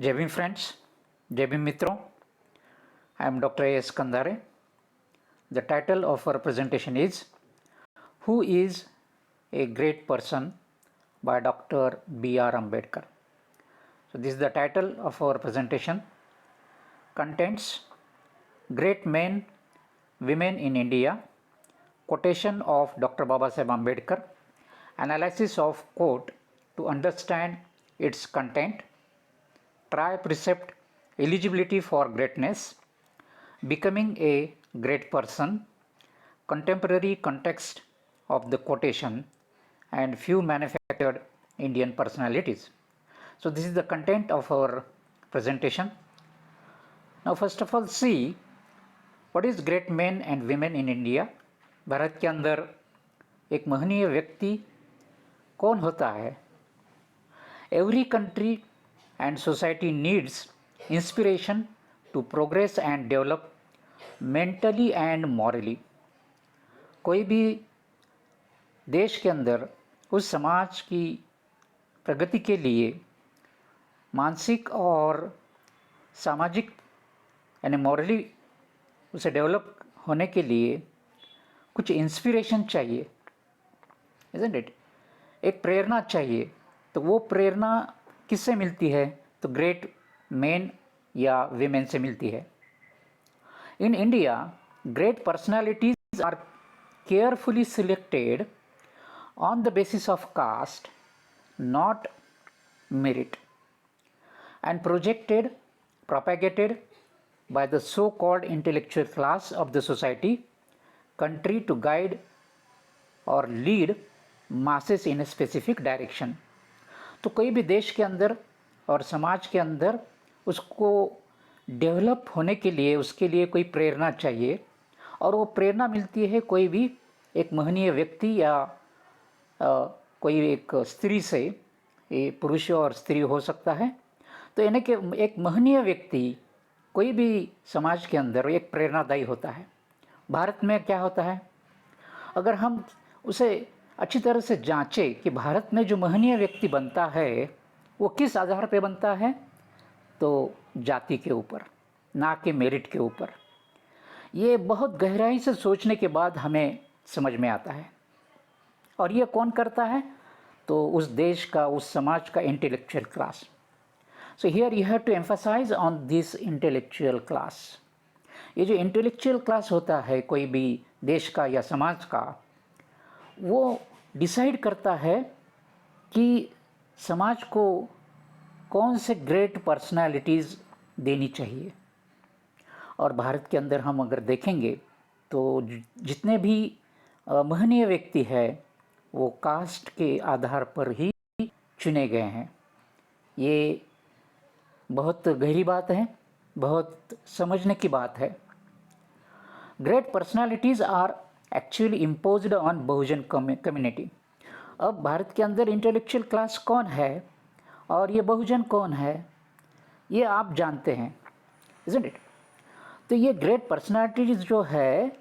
जय भीम फ्रेंड्स, जय भीम मित्रों. I am Dr. A.S. Kandare. The title of our presentation is Who is a Great Person by Dr. B.R. Ambedkar. So this is the title of our presentation. Contents: Great Men, Women in India, quotation of Dr. Babasaheb Ambedkar, analysis of quote to understand its content, try precept, eligibility for greatness, becoming a great person, contemporary context of the quotation, and few manufactured Indian personalities. So this is the content of our presentation. Now first of all, see what is great men and women in India. Bharat के अंदर एक महनीय व्यक्ति कौन होता है? Every country and society needs inspiration to progress and develop mentally and morally. कोई भी देश के अंदर उस समाज की प्रगति के लिए मानसिक और सामाजिक यानी मॉरली उसे डेवलप होने के लिए कुछ इंस्पिरेशन चाहिए, isn't it? एक प्रेरणा चाहिए. तो वो प्रेरणा किससे मिलती है? तो ग्रेट मेन या वीमेन से मिलती है. In India great personalities are carefully selected on the basis of caste, not merit, and propagated by the so-called intellectual class of the society, country to guide or lead masses in a specific direction. तो कोई भी देश के अंदर और समाज के अंदर उसको डेवलप होने के लिए उसके लिए कोई प्रेरणा चाहिए, और वो प्रेरणा मिलती है कोई भी एक महनीय व्यक्ति या कोई एक स्त्री से. ये पुरुष और स्त्री हो सकता है. तो यानी कि एक महनीय व्यक्ति कोई भी समाज के अंदर एक प्रेरणादायी होता है. भारत में क्या होता है, अगर हम उसे अच्छी तरह से जांचें कि भारत में जो महनीय व्यक्ति बनता है वो किस आधार पे बनता है, तो जाति के ऊपर, ना कि मेरिट के ऊपर. ये बहुत गहराई से सोचने के बाद हमें समझ में आता है. और ये कौन करता है? तो उस देश का, उस समाज का intellectual class. So here you have to emphasise on this intellectual class. ये जो इंटेलेक्चुअल क्लास होता है कोई भी देश का या समाज का, वो डिसाइड करता है कि समाज को कौन से ग्रेट पर्सनालिटीज़ देनी चाहिए. और भारत के अंदर हम अगर देखेंगे तो जितने भी महनीय व्यक्ति है वो कास्ट के आधार पर ही चुने गए हैं. ये बहुत गहरी बात है, बहुत समझने की बात है. Great personalities are actually imposed on Bahujan community. अब भारत के अंदर इंटेलेक्चुअल क्लास कौन है और ये बहुजन कौन है, ये आप जानते हैं, isn't it? तो ये ग्रेट पर्सनालिटीज़ जो है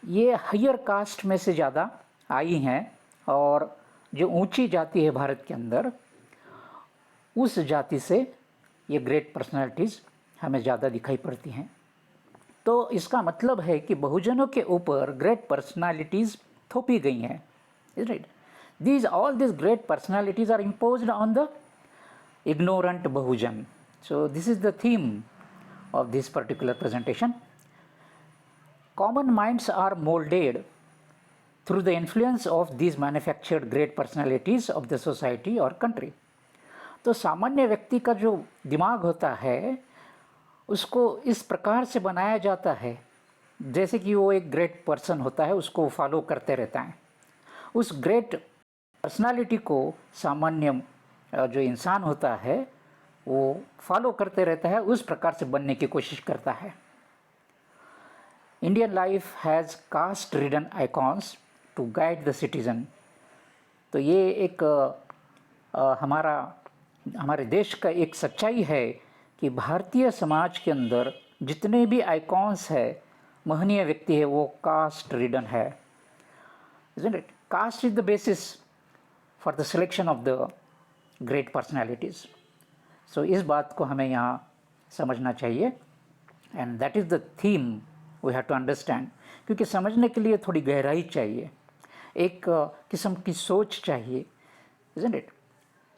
ये हायर कास्ट में से ज़्यादा आई हैं, और जो ऊंची जाति है भारत के अंदर उस जाति से ये ग्रेट पर्सनालिटीज़ हमें ज़्यादा दिखाई पड़ती हैं. तो इसका मतलब है कि बहुजनों के ऊपर ग्रेट पर्सनालिटीज़ थोपी गई हैं, isn't it? All these great personalities are imposed on the ignorant Bahujan. So this is the theme of this particular presentation. Common minds are molded through the influence of these manufactured great personalities of the society or country. तो सामान्य व्यक्ति का जो दिमाग होता है उसको इस प्रकार से बनाया जाता है जैसे कि वो एक ग्रेट पर्सन होता है, उसको फॉलो करते रहता है. उस ग्रेट पर्सनालिटी को सामान्य जो इंसान होता है वो फॉलो करते रहता है, उस प्रकार से बनने की कोशिश करता है. Indian life has caste ridden icons to guide the citizen. तो ये एक हमारे देश का एक सच्चाई है कि भारतीय समाज के अंदर जितने भी आइकॉन्स है, महनीय व्यक्ति है, वो कास्ट रिडन है, isn't it? Caste is the basis for the selection of the great personalities. सो इस बात को हमें यहाँ समझना चाहिए, and that is the theme we have to understand, क्योंकि समझने के लिए थोड़ी गहराई चाहिए, एक किस्म की सोच चाहिए, isn't it?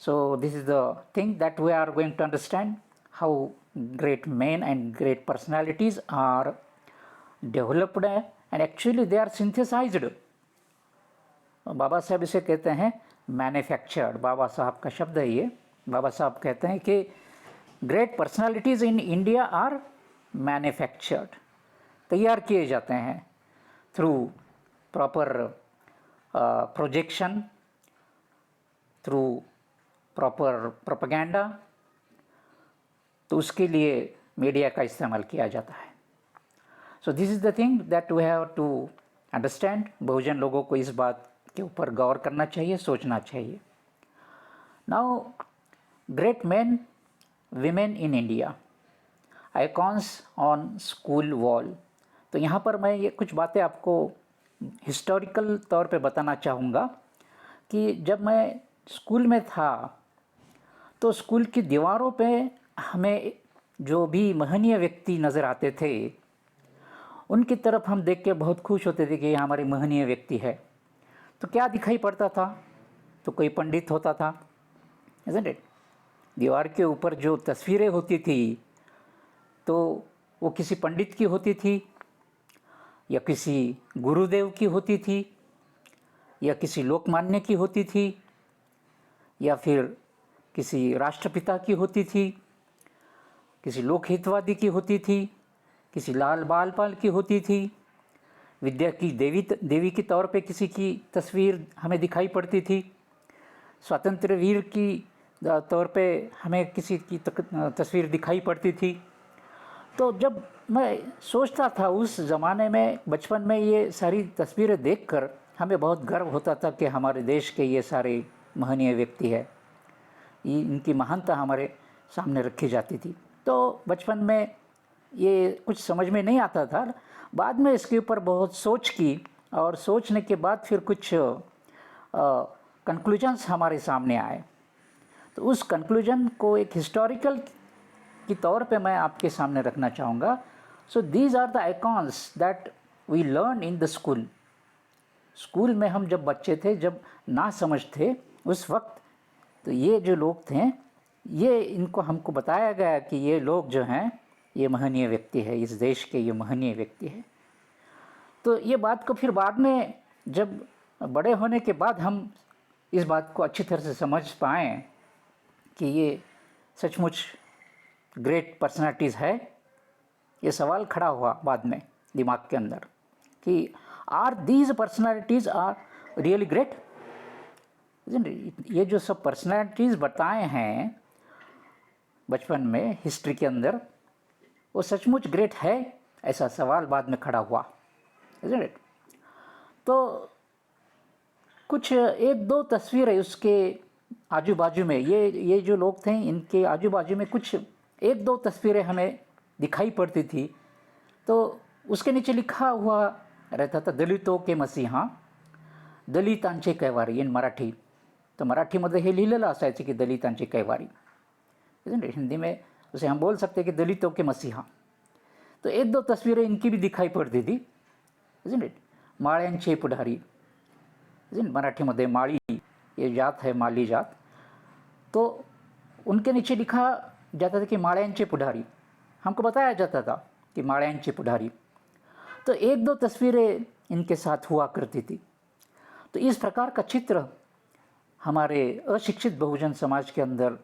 So this is the thing that we are going to understand, how great men and great personalities are developed and actually they are synthesized. बाबा साहब इसे कहते हैं मैन्युफैक्चर्ड, बाबा साहब का शब्द है ये। बाबा साहब कहते हैं कि great personalities in India are manufactured, तैयार किए जाते हैं through proper projection, through proper propaganda, तो उसके लिए मीडिया का इस्तेमाल किया जाता है। So this is the thing that we have to understand. Bahujan लोगों को इस बात के ऊपर गौर करना चाहिए, सोचना चाहिए। Now great man women in India, icons on school wall. तो यहाँ पर मैं ये कुछ बातें आपको हिस्टोरिकल तौर पे बताना चाहूँगा कि जब मैं स्कूल में था तो स्कूल की दीवारों पे हमें जो भी महनीय व्यक्ति नज़र आते थे उनकी तरफ हम देख के बहुत खुश होते थे कि ये हमारे महनीय व्यक्ति है। तो क्या दिखाई पड़ता था? तो कोई पंडित होता था, isn't it? दीवार के ऊपर जो तस्वीरें होती थी तो वो किसी पंडित की होती थी, या किसी गुरुदेव की होती थी, या किसी लोकमान्य की होती थी, या फिर किसी राष्ट्रपिता की होती थी, किसी लोकहितवादी की होती थी, किसी लाल बालपाल की होती थी, विद्या की देवी के तौर पे किसी की तस्वीर हमें दिखाई पड़ती थी, स्वतंत्र वीर की तौर पे हमें किसी की तस्वीर दिखाई पड़ती थी। तो जब मैं सोचता था उस ज़माने में, बचपन में, ये सारी तस्वीरें देखकर हमें बहुत गर्व होता था कि हमारे देश के ये सारे महनीय व्यक्ति है, इनकी महानता हमारे सामने रखी जाती थी। तो बचपन में ये कुछ समझ में नहीं आता था, बाद में इसके ऊपर बहुत सोच की, और सोचने के बाद फिर कुछ कंक्लूजन्स हमारे सामने आए। तो उस कंक्लूजन को एक हिस्टोरिकल की तौर पे मैं आपके सामने रखना चाहूँगा। So these are the icons that we learn in the school. School में हम जब बच्चे थे, जब ना समझ थे उस वक्त, तो ये जो लोग थे, ये इनको हमको बताया गया कि ये लोग जो हैं ये महनीय व्यक्ति है, इस देश के ये महनीय व्यक्ति है। तो ये बात को फिर बाद में जब बड़े होने के बाद हम इस बात को अच्छी तरह से समझ पाएँ कि ये सचमुच ग्रेट पर्सनालिटीज़ है, ये सवाल खड़ा हुआ बाद में दिमाग के अंदर कि are these personalities are really great. ये जो सब पर्सनालिटीज़ बताए हैं बचपन में हिस्ट्री के अंदर, वो सचमुच ग्रेट है? ऐसा सवाल बाद में खड़ा हुआ, isn't it? तो कुछ एक दो तस्वीरें उसके आजू बाजू में, ये जो लोग थे इनके आजू बाजू में कुछ एक दो तस्वीरें हमें दिखाई पड़ती थी। तो उसके नीचे लिखा हुआ रहता था दलितों के मसीहा, दलितांचे कैवारी इन मराठी। तो मराठीमध्ये हे लिहिलेलं असायचं की दलितांचे कैवारी, हिंदी में उसे हम बोल सकते हैं कि दलितों के मसीहा। तो एक दो तस्वीरें इनकी भी दिखाई पड़ती थी, isn't it? माळ्यांचे पुढारी, मराठीमध्ये माळी ये जात है, माली जात। तो उनके नीचे लिखा जाता था कि माळ्यांचे पुढारी, हमको बताया जाता था कि माळ्यांचे पुढारी। तो एक दो तस्वीरें इनके साथ हुआ करती थी। तो इस प्रकार का चित्र हमारे अशिक्षित बहुजन समाज के अंदर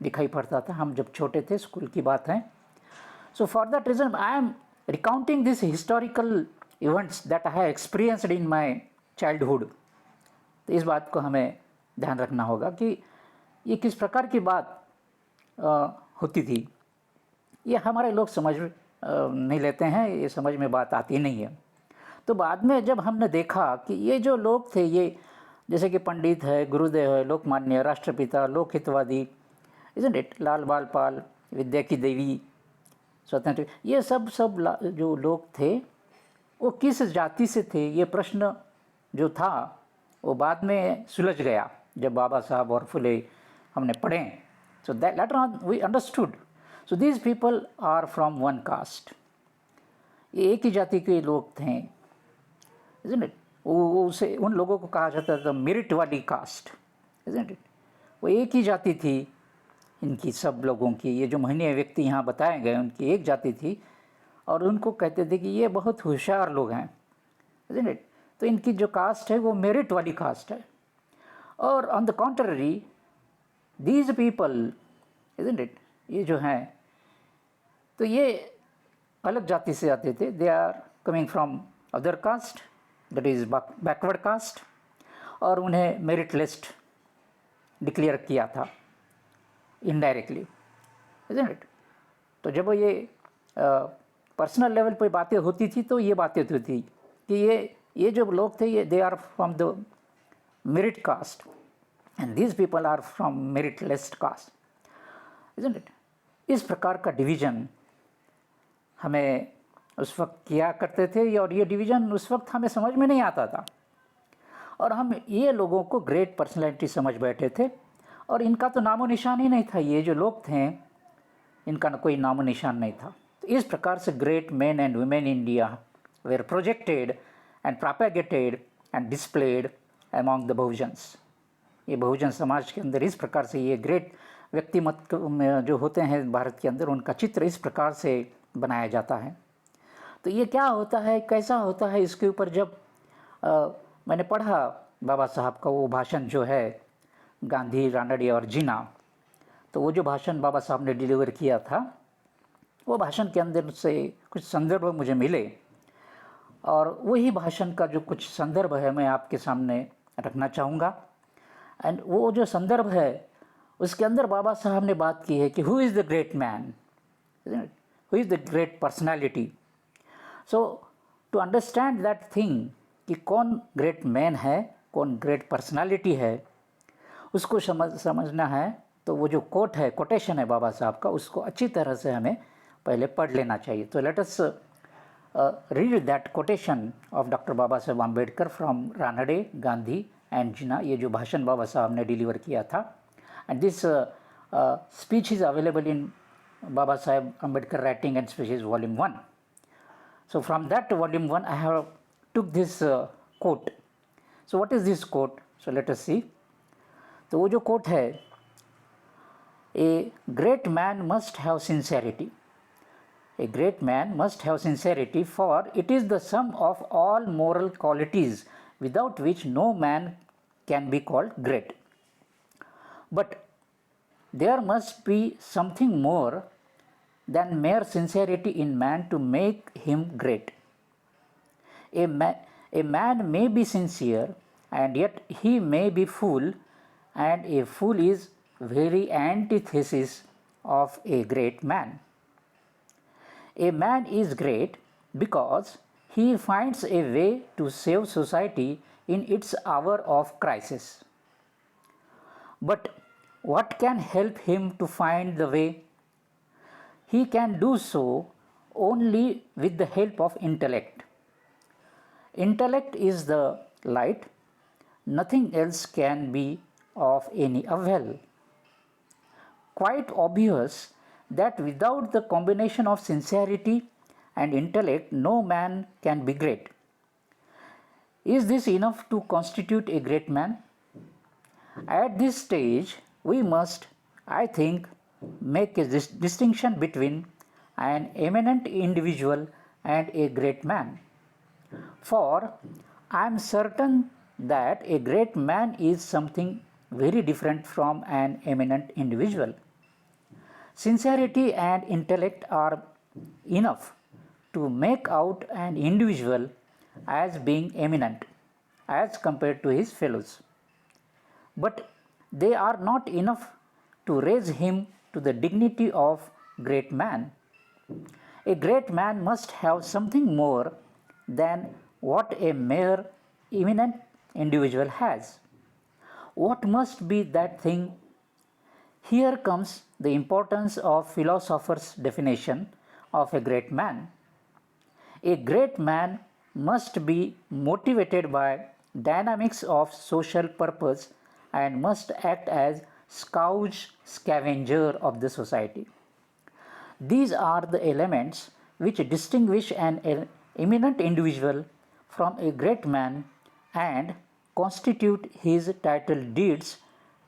दिखाई पड़ता था, हम जब छोटे थे, स्कूल की बात है। So for that reason I am recounting this historical events that I have experienced in my childhood. तो इस बात को हमें ध्यान रखना होगा कि ये किस प्रकार की बात होती थी। ये हमारे लोग समझ नहीं लेते हैं, ये समझ में बात आती नहीं है। तो बाद में जब हमने देखा कि ये जो लोग थे, ये जैसे कि पंडित है, गुरुदेव है, लोकमान्य, राष्ट्रपिता, लोकहितवादी, isn't it? लाल बालपाल, विद्या की देवी, स्वतंत्र, ये सब जो लोग थे वो किस जाति से थे, ये प्रश्न जो था वो बाद में सुलझ गया जब बाबा साहब और फुले हमने पढ़े। So that later on we understood. So these people are from one caste. ये एक ही जाति के लोग थे, isn't it? वो उसे उन लोगों को कहा जाता था मेरिट वाली कास्ट, isn't it? वो एक ही जाति थी इनकी, सब लोगों की, ये जो महीने व्यक्ति यहाँ बताए गए उनकी एक जाति थी, और उनको कहते थे कि ये बहुत होशियार लोग हैं, isn't it? तो इनकी जो कास्ट है वो मेरिट वाली कास्ट है. और on the contrary these people, isn't it? ये जो हैं तो ये अलग जाति से आते थे. They are coming from other caste, that is backward caste, और उन्हें मेरिट लिस्ट डिक्लेयर किया था इनडायरेक्टली, isn't it? तो जब ये पर्सनल लेवल पे बातें होती थी तो ये बातें होती थी कि ये जो लोग थे ये they are from the merit caste and these people are from merit list caste, isn't it? इस प्रकार का डिवीज़न हमें उस वक्त किया करते थे, और ये डिवीज़न उस वक्त हमें समझ में नहीं आता था, और हम ये लोगों को ग्रेट पर्सनैलिटी समझ बैठे थे, और इनका तो नामो निशान ही नहीं था. ये जो लोग थे इनका कोई नामो निशान नहीं था. तो इस प्रकार से great man and women India were projected and propagated and displayed among the Bahujans. ये बहुजन समाज के अंदर इस प्रकार से ये ग्रेट व्यक्तिमत्व जो होते हैं भारत के अंदर, उनका चित्र इस प्रकार से बनाया जाता है. तो ये क्या होता है, कैसा होता है, इसके ऊपर जब मैंने पढ़ा बाबा साहब का वो भाषण जो है गांधी, रानडे और जिन्ना, तो वो जो भाषण बाबा साहब ने डिलीवर किया था, वो भाषण के अंदर से कुछ संदर्भ मुझे मिले, और वही भाषण का जो कुछ संदर्भ है मैं आपके सामने रखना चाहूँगा. एंड वो जो संदर्भ है उसके अंदर बाबा साहब ने बात की है कि who is the great man, who is the great personality. So to understand that thing कि कौन ग्रेट मैन है, कौन ग्रेट पर्सनैलिटी है, उसको समझना है, तो वो जो कोट है, कोटेशन है बाबा साहब का, उसको अच्छी तरह से हमें पहले पढ़ लेना चाहिए. तो let us read that quotation of doctor Baba Saheb Ambedkar from Ranade, Gandhi and Jinnah. ये जो भाषण बाबा साहब ने डिलीवर किया था, and this speech is available in Baba Saheb Ambedkar Writing and Speeches Volume 1. So from that Volume 1 I have took this quote. So what is this quote? So let us see. तो वो जो quote है, a great man must have sincerity. A great man must have sincerity, for it is the sum of all moral qualities without which no man can be called great. But there must be something more than mere sincerity in man to make him great. A man may be sincere and yet he may be fool, and a fool is very antithesis of a great man. A man is great because he finds a way to save society in its hour of crisis. But what can help him to find the way? He can do so only with the help of intellect. Intellect is the light, nothing else can be of any avail. Quite obvious that without the combination of sincerity and intellect, no man can be great. Is this enough to constitute a great man? At this stage, we must, I think, make a distinction between an eminent individual and a great man. For I am certain that a great man is something very different from an eminent individual. Sincerity and intellect are enough to make out an individual as being eminent as compared to his fellows. But they are not enough to raise him to the dignity of great man. A great man must have something more than what a mere eminent individual has. What must be that thing? Here comes the importance of philosopher's definition of a great man. A great man must be motivated by dynamics of social purpose and must act as scavenger of the society. These are the elements which distinguish an eminent individual from a great man and constitute his title deeds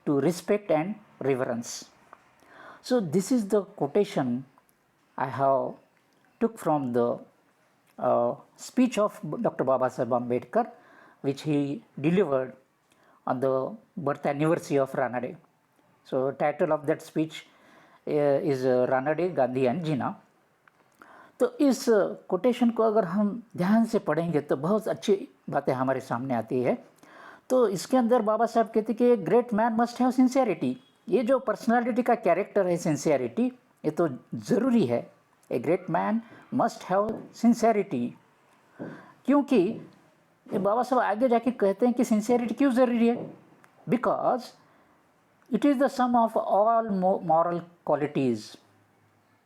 to respect and reverence. So this is the quotation I have took from the speech of Dr. Babasaheb Ambedkar, which he delivered on the birth anniversary of Ranade. So title of that speech is Ranade, Gandhi and Jinnah. तो इस quotation को अगर हम ध्यान से पढ़ेंगे तो बहुत अच्छी बातें हमारे सामने आती है। तो इसके अंदर बाबा साहब कहते कि एक great man must have sincerity. ये जो पर्सनालिटी का कैरेक्टर है सिंसियरिटी, ये तो ज़रूरी है। ए great man must have sincerity, क्योंकि बाबा साहब आगे जाके कहते हैं कि सिंसियरिटी क्यों ज़रूरी है। Because it is the sum of all moral qualities.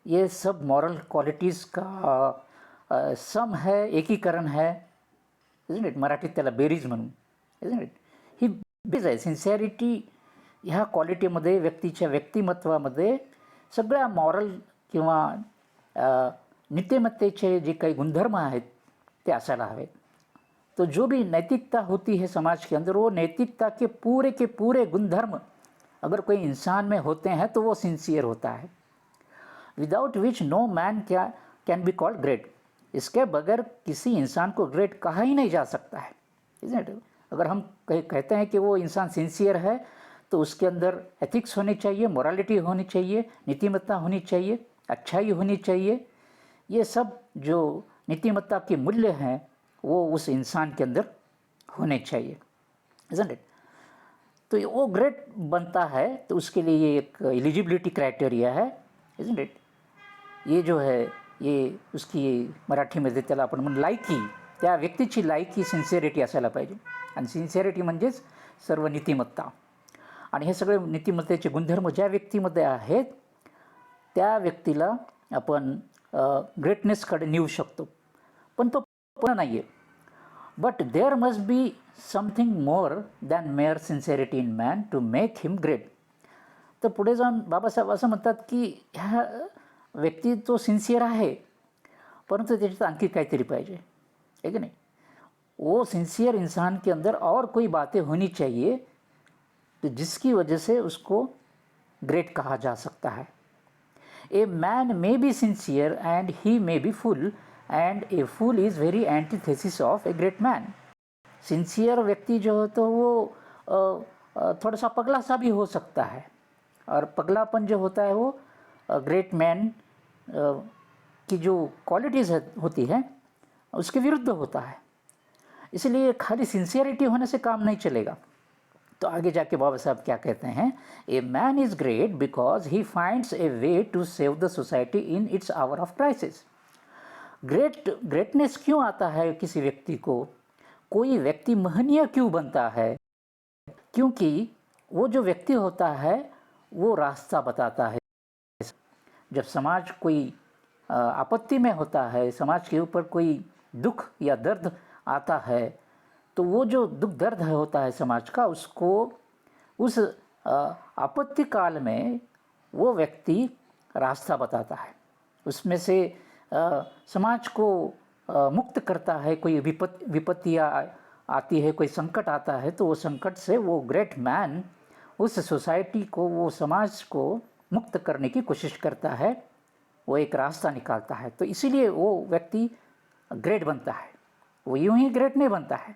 ये सब मॉरल क्वालिटीज़ का सम है, एकीकरण है। Isn't it? मराठीत त्याला बेरीज म्हणून, इजंट इट? ही बेरीज आहे। सिन्सिअरिटी ह्या क्वालिटीमध्ये, व्यक्तीच्या व्यक्तिमत्वामध्ये सगळ्या मॉरल किंवा नीतिमत्तेचे जे काही गुणधर्म आहेत ते असायला हवेत। तो जो भी नैतिकता होती है समाज के अंदर, वो नैतिकता के पूरे गुणधर्म अगर कोई इंसान में होते हैं तो वो सिंसियर होता है। Without which no man can be called great. इसके बगैर किसी इंसान को ग्रेट कहा ही नहीं जा सकता है, इज़न्ट इट? अगर हम कहते हैं कि वो इंसान सिंसियर है तो उसके अंदर एथिक्स होनी चाहिए, मोरालिटी होनी चाहिए, नीतिमत्ता होनी चाहिए, अच्छाई होनी चाहिए। ये सब जो नीतिमत्ता के मूल्य हैं वो उस इंसान के अंदर होने चाहिए, इज़न्ट इट? तो वो ग्रेट बनता है तो उसके लिए ये एक एलिजिबिलिटी क्राइटेरिया है, इज़न्ट इट? ये जो है ये उसकी मराठीमध्ये त्याला आपण म्हणून लायकी, त्या व्यक्तीची लायकी सिन्सिअरिटी असायला पाहिजे। आणि सिन्सिअरिटी म्हणजेच सर्व नीतिमत्ता। आणि हे सगळे नीतिमत्तेचे गुणधर्म ज्या व्यक्तीमध्ये आहेत त्या व्यक्तीला आपण ग्रेटनेसकडे नेऊ शकतो। पण तो पूर्ण नाही आहे। But there must be something more than mere sincerity in man to make him great. तर पुढे जाऊन बाबासाहेब असं म्हणतात की ह्या व्यक्ती तो सिन्सियर आहे, परंतु त्याच्यात आणखी काहीतरी पाहिजे, है कि नहीं? वो सिंसियर इंसान के अंदर और कोई बातें होनी चाहिए तो जिसकी वजह से उसको ग्रेट कहा जा सकता है। A man may be sincere and he may be fool, and a fool is very antithesis of a great man. Sincere व्यक्ति जो है तो वो थोड़ा सा पगला सा भी हो सकता है, और पगलापन जो होता है वो ग्रेट मैन की जो क्वालिटीज़ होती है उसके विरुद्ध होता है। इसलिए खाली सिंसियरिटी होने से काम नहीं चलेगा। तो आगे जाके बाबा साहब क्या कहते हैं, a man is great because he finds a way to save the society in its hour of crisis. Greatness क्यों आता है किसी व्यक्ति को? कोई व्यक्ति महनीय क्यों बनता है? क्योंकि वो जो व्यक्ति होता है वो रास्ता बताता है। जब समाज कोई आपत्ति में होता है, समाज के ऊपर कोई दुख या दर्द आता है, तो वो जो दुख दर्द होता है समाज का, उसको उस आपत्ति काल में वो व्यक्ति रास्ता बताता है, उसमें से समाज को मुक्त करता है। कोई विपत्ति आती है, कोई संकट आता है, तो वो संकट से वो ग्रेट मैन उस सोसाइटी को, वो समाज को मुक्त करने की कोशिश करता है, वो एक रास्ता निकालता है। तो इसीलिए वो व्यक्ति ग्रेट बनता है, वो यूं ही ग्रेट नहीं बनता है।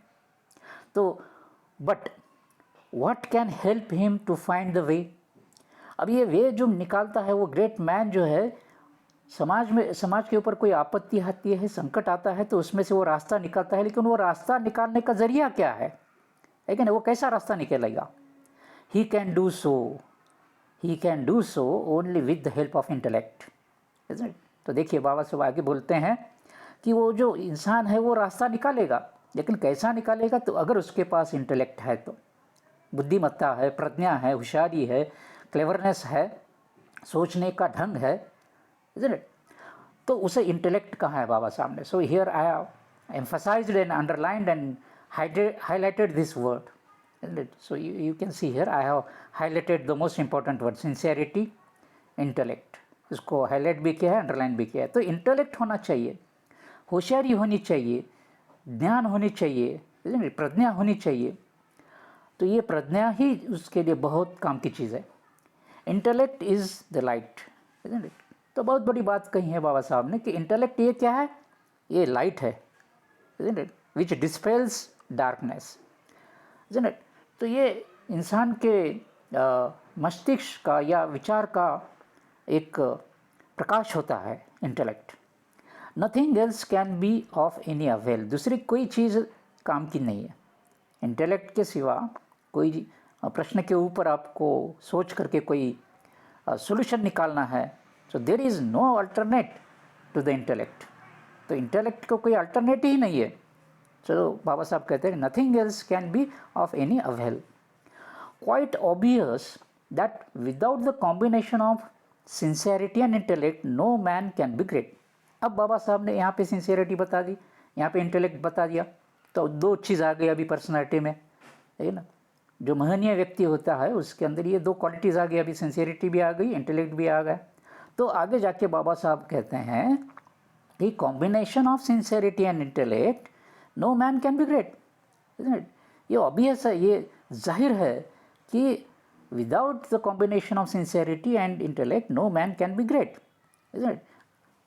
तो but what can help him to find the way? अब ये वे जो निकालता है वो ग्रेट मैन जो है, समाज के ऊपर कोई आपत्ति आती है, संकट आता है, तो उसमें से वो रास्ता निकालता है। लेकिन वो रास्ता निकालने का जरिया क्या है, लेकिन वो कैसा रास्ता निकलेगा? He can do so only with the help of intellect, isn't it? तो देखिए बाबा साहब आगे बोलते हैं कि वो जो इंसान है वो रास्ता निकालेगा, लेकिन कैसा निकालेगा? तो अगर उसके पास इंटेलेक्ट है, तो बुद्धिमत्ता है, प्रज्ञा है, होशियारी है, क्लेवरनेस है, सोचने का ढंग है, इज़न्ट इट? तो उसे इंटेलेक्ट कहाँ है बाबा साहब ने? So here I have emphasised and underlined and highlighted this word, isn't it? So you can see here I have highlighted the most important word, sincerity, intellect. इसको हाईलाइट भी किया है, underline भी किया है. तो इंटेलेक्ट होना चाहिए, होशियारी होनी चाहिए, ज्ञान होनी चाहिए, प्रज्ञा होनी चाहिए. तो ये प्रज्ञा ही उसके लिए बहुत काम की चीज़ है. Intellect is the light, isn't it. तो बहुत बड़ी बात कही है बाबा साहब ने कि इंटेलेक्ट ये क्या है, ये लाइट है, isn't it, which dispels darkness, isn't it. तो ये इंसान के मस्तिष्क का या विचार का एक प्रकाश होता है intellect. Nothing else can be of any avail. दूसरी कोई चीज़ काम की नहीं है. इंटेलेक्ट के सिवा कोई प्रश्न के ऊपर आपको सोच करके कोई सॉल्यूशन निकालना है, so there is no alternate to the intellect. तो इंटेलेक्ट को कोई अल्टरनेट ही नहीं है. चलो बाबा साहब कहते हैं nothing else can be of any avail. Quite obvious that without the combination of sincerity and intellect no man can be great. अब बाबा साहब ने यहाँ पे सिंसेरिटी बता दी, यहाँ पे इंटेलेक्ट बता दिया, तो दो चीज़ आ गई अभी पर्सनालिटी में, है ना. जो महनीय व्यक्ति होता है उसके अंदर ये दो क्वालिटीज़ आ गई, अभी सिंसेरिटी भी आ गई, इंटेलेक्ट भी आ गया. तो आगे जाके बाबा साहब कहते हैं कि combination of sincerity and intellect no man can be great. ये ऑब्वियस है, ये जाहिर है कि without the combination of sincerity and intellect no man can be great.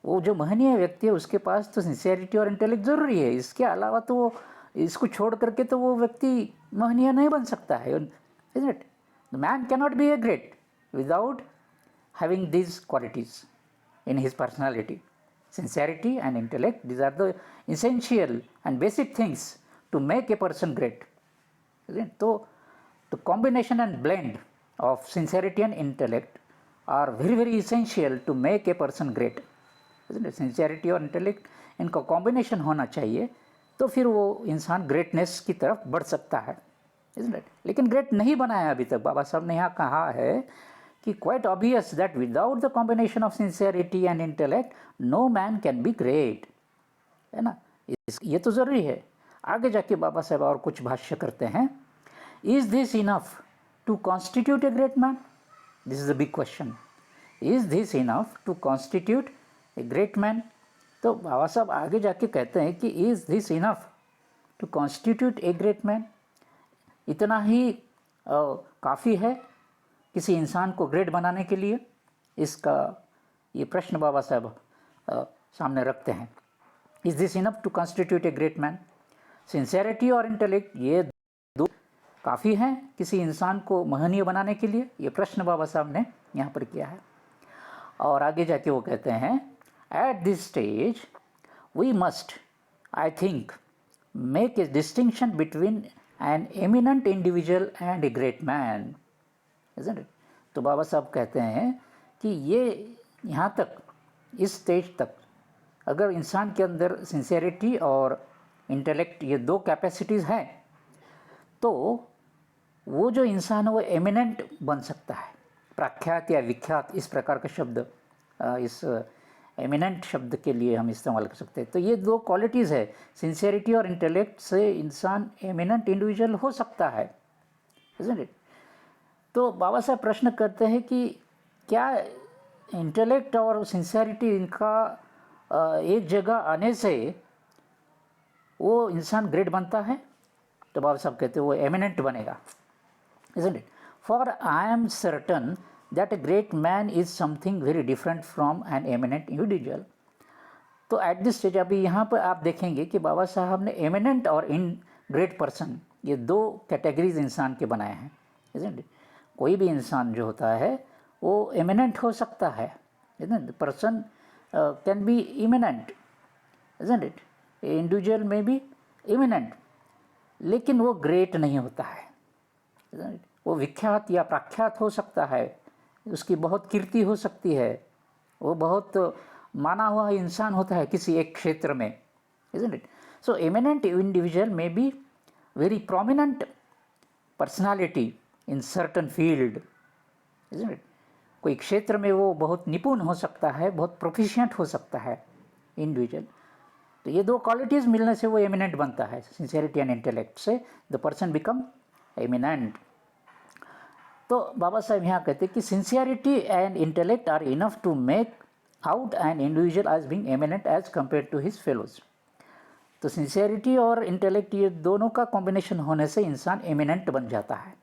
वो जो महनीय व्यक्ति है उसके पास तो सिंसेरिटी और इंटेलेक्ट ज़रूरी है, इसके अलावा तो वो इसको छोड़ करके तो वो व्यक्ति महनीय नहीं बन सकता है, is it. The man cannot be a great without having this qualities in his personality. Sincerity and intellect, these are the essential and basic things to make a person great. तो the combination and blend of sincerity and intellect are very very essential to make a person great. Sincerity और intellect इनका combination होना चाहिए, तो फिर वो इंसान greatness की तरफ बढ़ सकता है, इज़न्ट इट. लेकिन ग्रेट नहीं बनाया अभी तक. बाबा साहब ने यहाँ कहा है कि quite obvious that without the combination of sincerity and intellect no man can be great, है ना. ये तो ज़रूरी है. आगे जाके बाबा साहब और कुछ भाष्य करते हैं. Is this enough to constitute a great man? This is a big question. Is this enough to constitute a great man? तो बाबा साहब आगे जाके कहते हैं कि is this enough to constitute a great man? इतना ही काफ़ी है किसी इंसान को ग्रेट बनाने के लिए? इसका ये प्रश्न बाबा साहब सामने रखते हैं. Is this enough to constitute a great man? Sincerity और इंटेलेक्ट ये दो काफ़ी हैं किसी इंसान को महनीय बनाने के लिए? ये प्रश्न बाबा साहब ने यहाँ पर किया है. और आगे जाके वो कहते हैं at this stage we must, I think, make a distinction between an eminent individual and a great man, isn't it. तो बाबा साहब कहते हैं कि ये यहाँ तक, इस स्टेज तक अगर इंसान के अंदर सिंसेरिटी और इंटेलेक्ट ये दो कैपेसिटीज़ हैं, तो वो जो इंसान है वो एमिनेंट बन सकता है. प्रख्यात या विख्यात, इस प्रकार का शब्द इस एमिनेंट शब्द के लिए हम इस्तेमाल कर सकते हैं. तो ये दो क्वालिटीज़ है, सिंसेरिटी और इंटेलेक्ट से इंसान एमिनेंट इंडिविजुअल हो सकता है, इज़न्ट इट. तो बाबा साहब प्रश्न करते हैं कि क्या इंटेलेक्ट और सिंसेरिटी इनका एक जगह आने से वो इंसान ग्रेट बनता है? तो बाबा साहब कहते हैं वो एमिनेंट बनेगा, isn't it. For I am certain that A great man is something very different from N eminent individual. तो एट दिस स्टेज अभी यहाँ पर आप देखेंगे कि बाबा साहब ने एमिनेंट और इन ग्रेट पर्सन ये दो कैटेगरीज इंसान के बनाए हैं, इज़न्ट इट. कोई भी इंसान जो होता है वो एमिनेंट हो सकता है, isn't. Person can be eminent, isn't it. Individual में भी इमिनेंट, लेकिन वो ग्रेट नहीं होता है, इज़न्ट इट. वो विख्यात या प्रख्यात हो सकता है, उसकी बहुत कीर्ति हो सकती है, वो बहुत माना हुआ इंसान होता है किसी एक क्षेत्र में, isn't it. So eminent individual में be very prominent personality in certain field, isn't it. कोई क्षेत्र में वो बहुत निपुण हो सकता है, बहुत प्रोफिशिएंट हो सकता है इंडिविजुअल. तो ये दो क्वालिटीज़ मिलने से वो एमिनेंट बनता है. सिंसेरिटी एंड इंटेलेक्ट से द पर्सन बिकम एमिनेंट। तो बाबा साहब यहाँ कहते हैं कि sincerity and intellect are enough to make out an individual as being eminent as compare to his fellows. तो सिंसियरिटी और इंटेलेक्ट ये दोनों का कॉम्बिनेशन होने से इंसान एमिनेंट बन जाता है,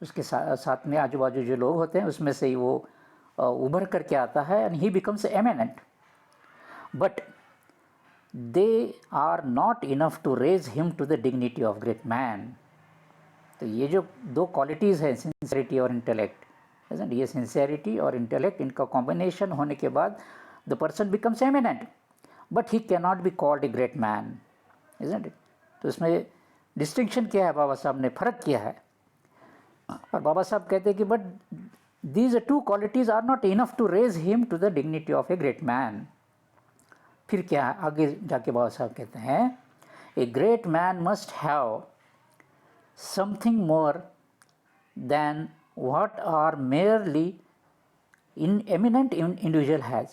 उसके साथ में आजू बाजू जो लोग होते हैं उसमें से ही वो उभर करके आता है and he becomes eminent. But they are not enough to raise him to the dignity of great man. तो ये जो दो क्वालिटीज़ हैं, सिंसियरिटी और इंटेलेक्ट, ये सिंसियरिटी और इंटेलेक्ट, इनका कॉम्बिनेशन होने के बाद the person becomes eminent, but he can not be called a great man, isn't it. तो इसमें डिस्टिंक्शन क्या है, बाबा साहब ने फ़र्क किया है। और बाबा साहब कहते हैं कि but these two qualities are not enough to raise him to the dignity of a great man. फिर क्या है, आगे जाके बाबा साहब कहते हैं a great man must have something more than what are merely in eminent individual has.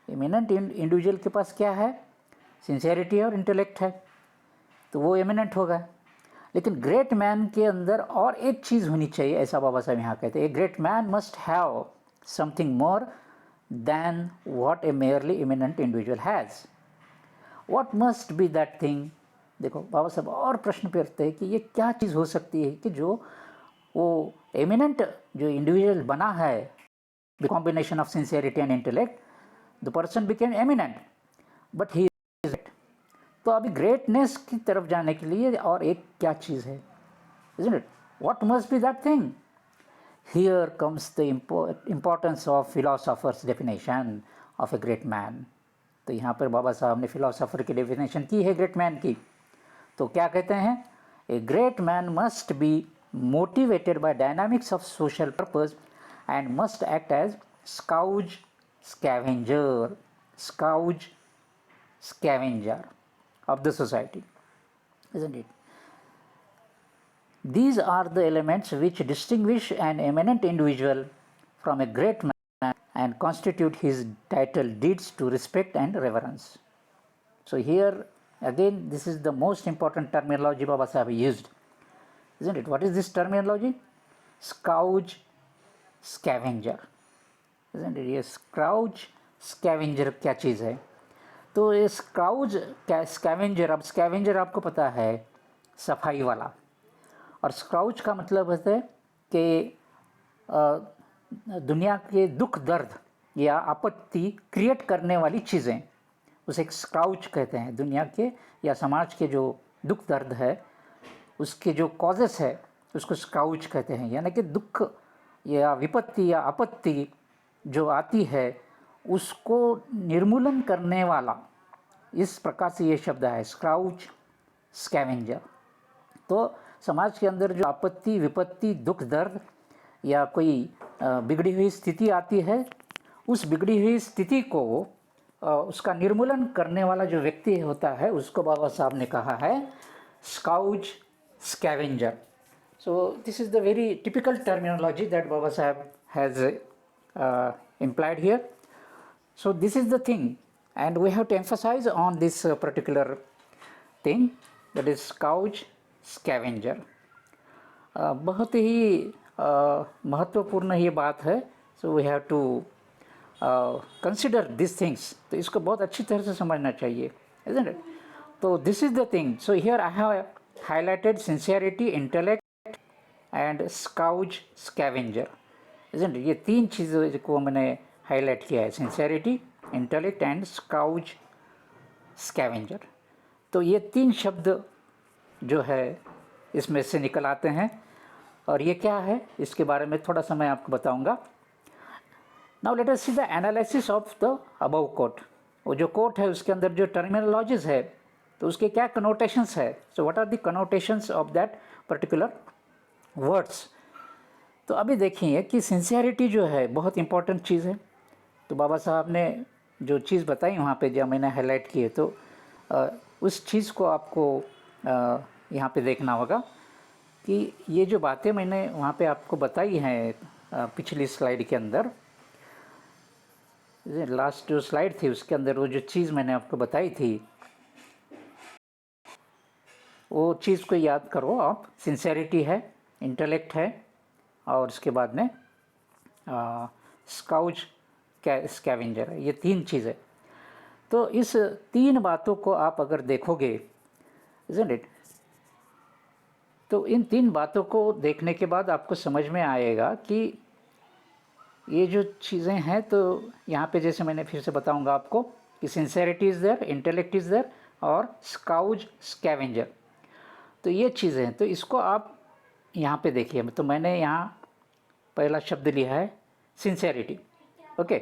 Eminent individual के पास क्या है, सिंसियरिटी और इंटेलेक्ट है, तो वो एमिनेंट होगा। लेकिन ग्रेट मैन के अंदर और एक चीज़ होनी चाहिए, ऐसा बाबा साहब यहाँ कहते हैं, a great man must have something more than what A merely eminent individual has. What must be that thing. देखो बाबा साहब और प्रश्न करते हैं कि ये क्या चीज़ हो सकती है कि जो वो एमिनेंट जो इंडिविजुअल बना है, the combination of sincerity and intellect, the person became eminent but he is it. तो अभी ग्रेटनेस की तरफ जाने के लिए और एक क्या चीज़ है, isn't it? What must be that thing? Here comes the importance of philosopher's definition of a great man. तो यहाँ पर बाबा साहब ने फिलोसोफर की डेफिनेशन की है ग्रेट मैन की। तो क्या कहते हैं, a great man must be motivated by dynamics of social purpose and must act as scourge scavenger, scourge scavenger of the society, isn't it? These are the elements which distinguish an eminent individual from a great man and constitute his title deeds to respect and reverence. So here again, this is the most important terminology Baba Sahib used, isn't it? What is this terminology? Scrouge scavenger, isn't it? Yes, scrouge scavenger क्या चीज़ है? तो ये स्काउज scavenger, अब scavenger आपको पता है सफाई वाला, और स्क्राउज का मतलब होता है कि दुनिया के दुख दर्द या आपत्ति क्रिएट करने वाली चीज़ें, उसे एक स्क्राउज कहते हैं। दुनिया के या समाज के जो दुख दर्द है उसके जो कॉजेस है उसको स्क्राउज कहते हैं, यानी कि दुख या विपत्ति या आपत्ति जो आती है उसको निर्मूलन करने वाला, इस प्रकार से ये शब्द है स्क्राउज स्कैवेंजर। तो समाज के अंदर जो आपत्ति विपत्ति दुख दर्द या कोई बिगड़ी हुई स्थिति आती है, उस बिगड़ी हुई स्थिति को उसका निर्मूलन करने वाला जो व्यक्ति होता है उसको बाबा साहब ने कहा है scourge scavenger. So this is the very typical terminology that Baba Sahib has implied here. So this is the thing, and we have to emphasize on this particular thing, that is scouge scavenger. बहुत ही महत्वपूर्ण ये बात है। So we have to consider this things, तो इसको बहुत अच्छी तरह से समझना चाहिए, isn't it? तो this is the thing. So here I have highlighted sincerity, intellect and scourge scavenger, isn't it? ये तीन चीज़ों को मैंने हाईलाइट किया है, sincerity, intellect and scourge scavenger. तो ये तीन शब्द जो है इसमें से निकल आते हैं, और ये क्या है इसके बारे में थोड़ा सा मैं आपको बताऊंगा। Now let us see the analysis of the above quote. वो जो कोट है उसके अंदर जो टर्मिनोलॉजीज है तो उसके क्या कनोटेशंस है, so what are the connotations of that particular words. तो अभी देखिए कि सिंसियरिटी जो है बहुत इंपॉर्टेंट चीज़ है। तो बाबा साहब ने जो चीज़ बताई वहाँ पे जो मैंने हाईलाइट किए, तो उस चीज़ को आपको यहाँ पे देखना होगा कि ये जो बातें मैंने वहाँ पे आपको बताई हैं पिछली स्लाइड के अंदर, लास्ट जो स्लाइड थी उसके अंदर वो जो चीज़ मैंने आपको बताई थी वो चीज़ को याद करो आप, सिंसेरिटी है, इंटेलेक्ट है, और उसके बाद में स्काउज स्कैवेंजर है। ये 3 चीज़ है। तो इस 3 बातों को आप अगर देखोगे, इज़न्ट इट, तो इन 3 बातों को देखने के बाद आपको समझ में आएगा कि ये जो चीज़ें हैं, तो यहाँ पे जैसे मैंने फिर से बताऊंगा आपको कि sincerity is there, intellect is there और स्काउज स्कैवेंजर, तो ये चीज़ें हैं। तो इसको आप यहाँ पे देखिए, तो मैंने यहाँ पहला शब्द लिया है sincerity. Okay,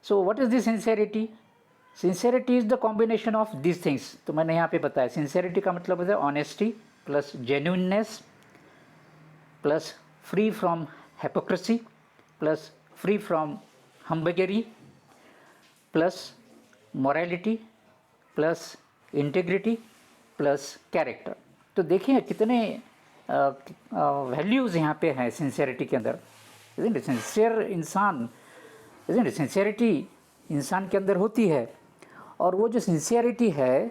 so what is the sincerity? Sincerity is the combination of this things. तो मैंने यहाँ पे बताया सिंसेरिटी का मतलब होता है honesty plus genuineness plus free from hypocrisy plus free from humbuggery plus morality plus integrity plus character. तो देखिए कितने वैल्यूज़ यहाँ पे हैं सिंसेरिटी के अंदर। सिंसियर इंसान, सिंसियरिटी इंसान के अंदर होती है, और वो जो सिंसियरिटी है,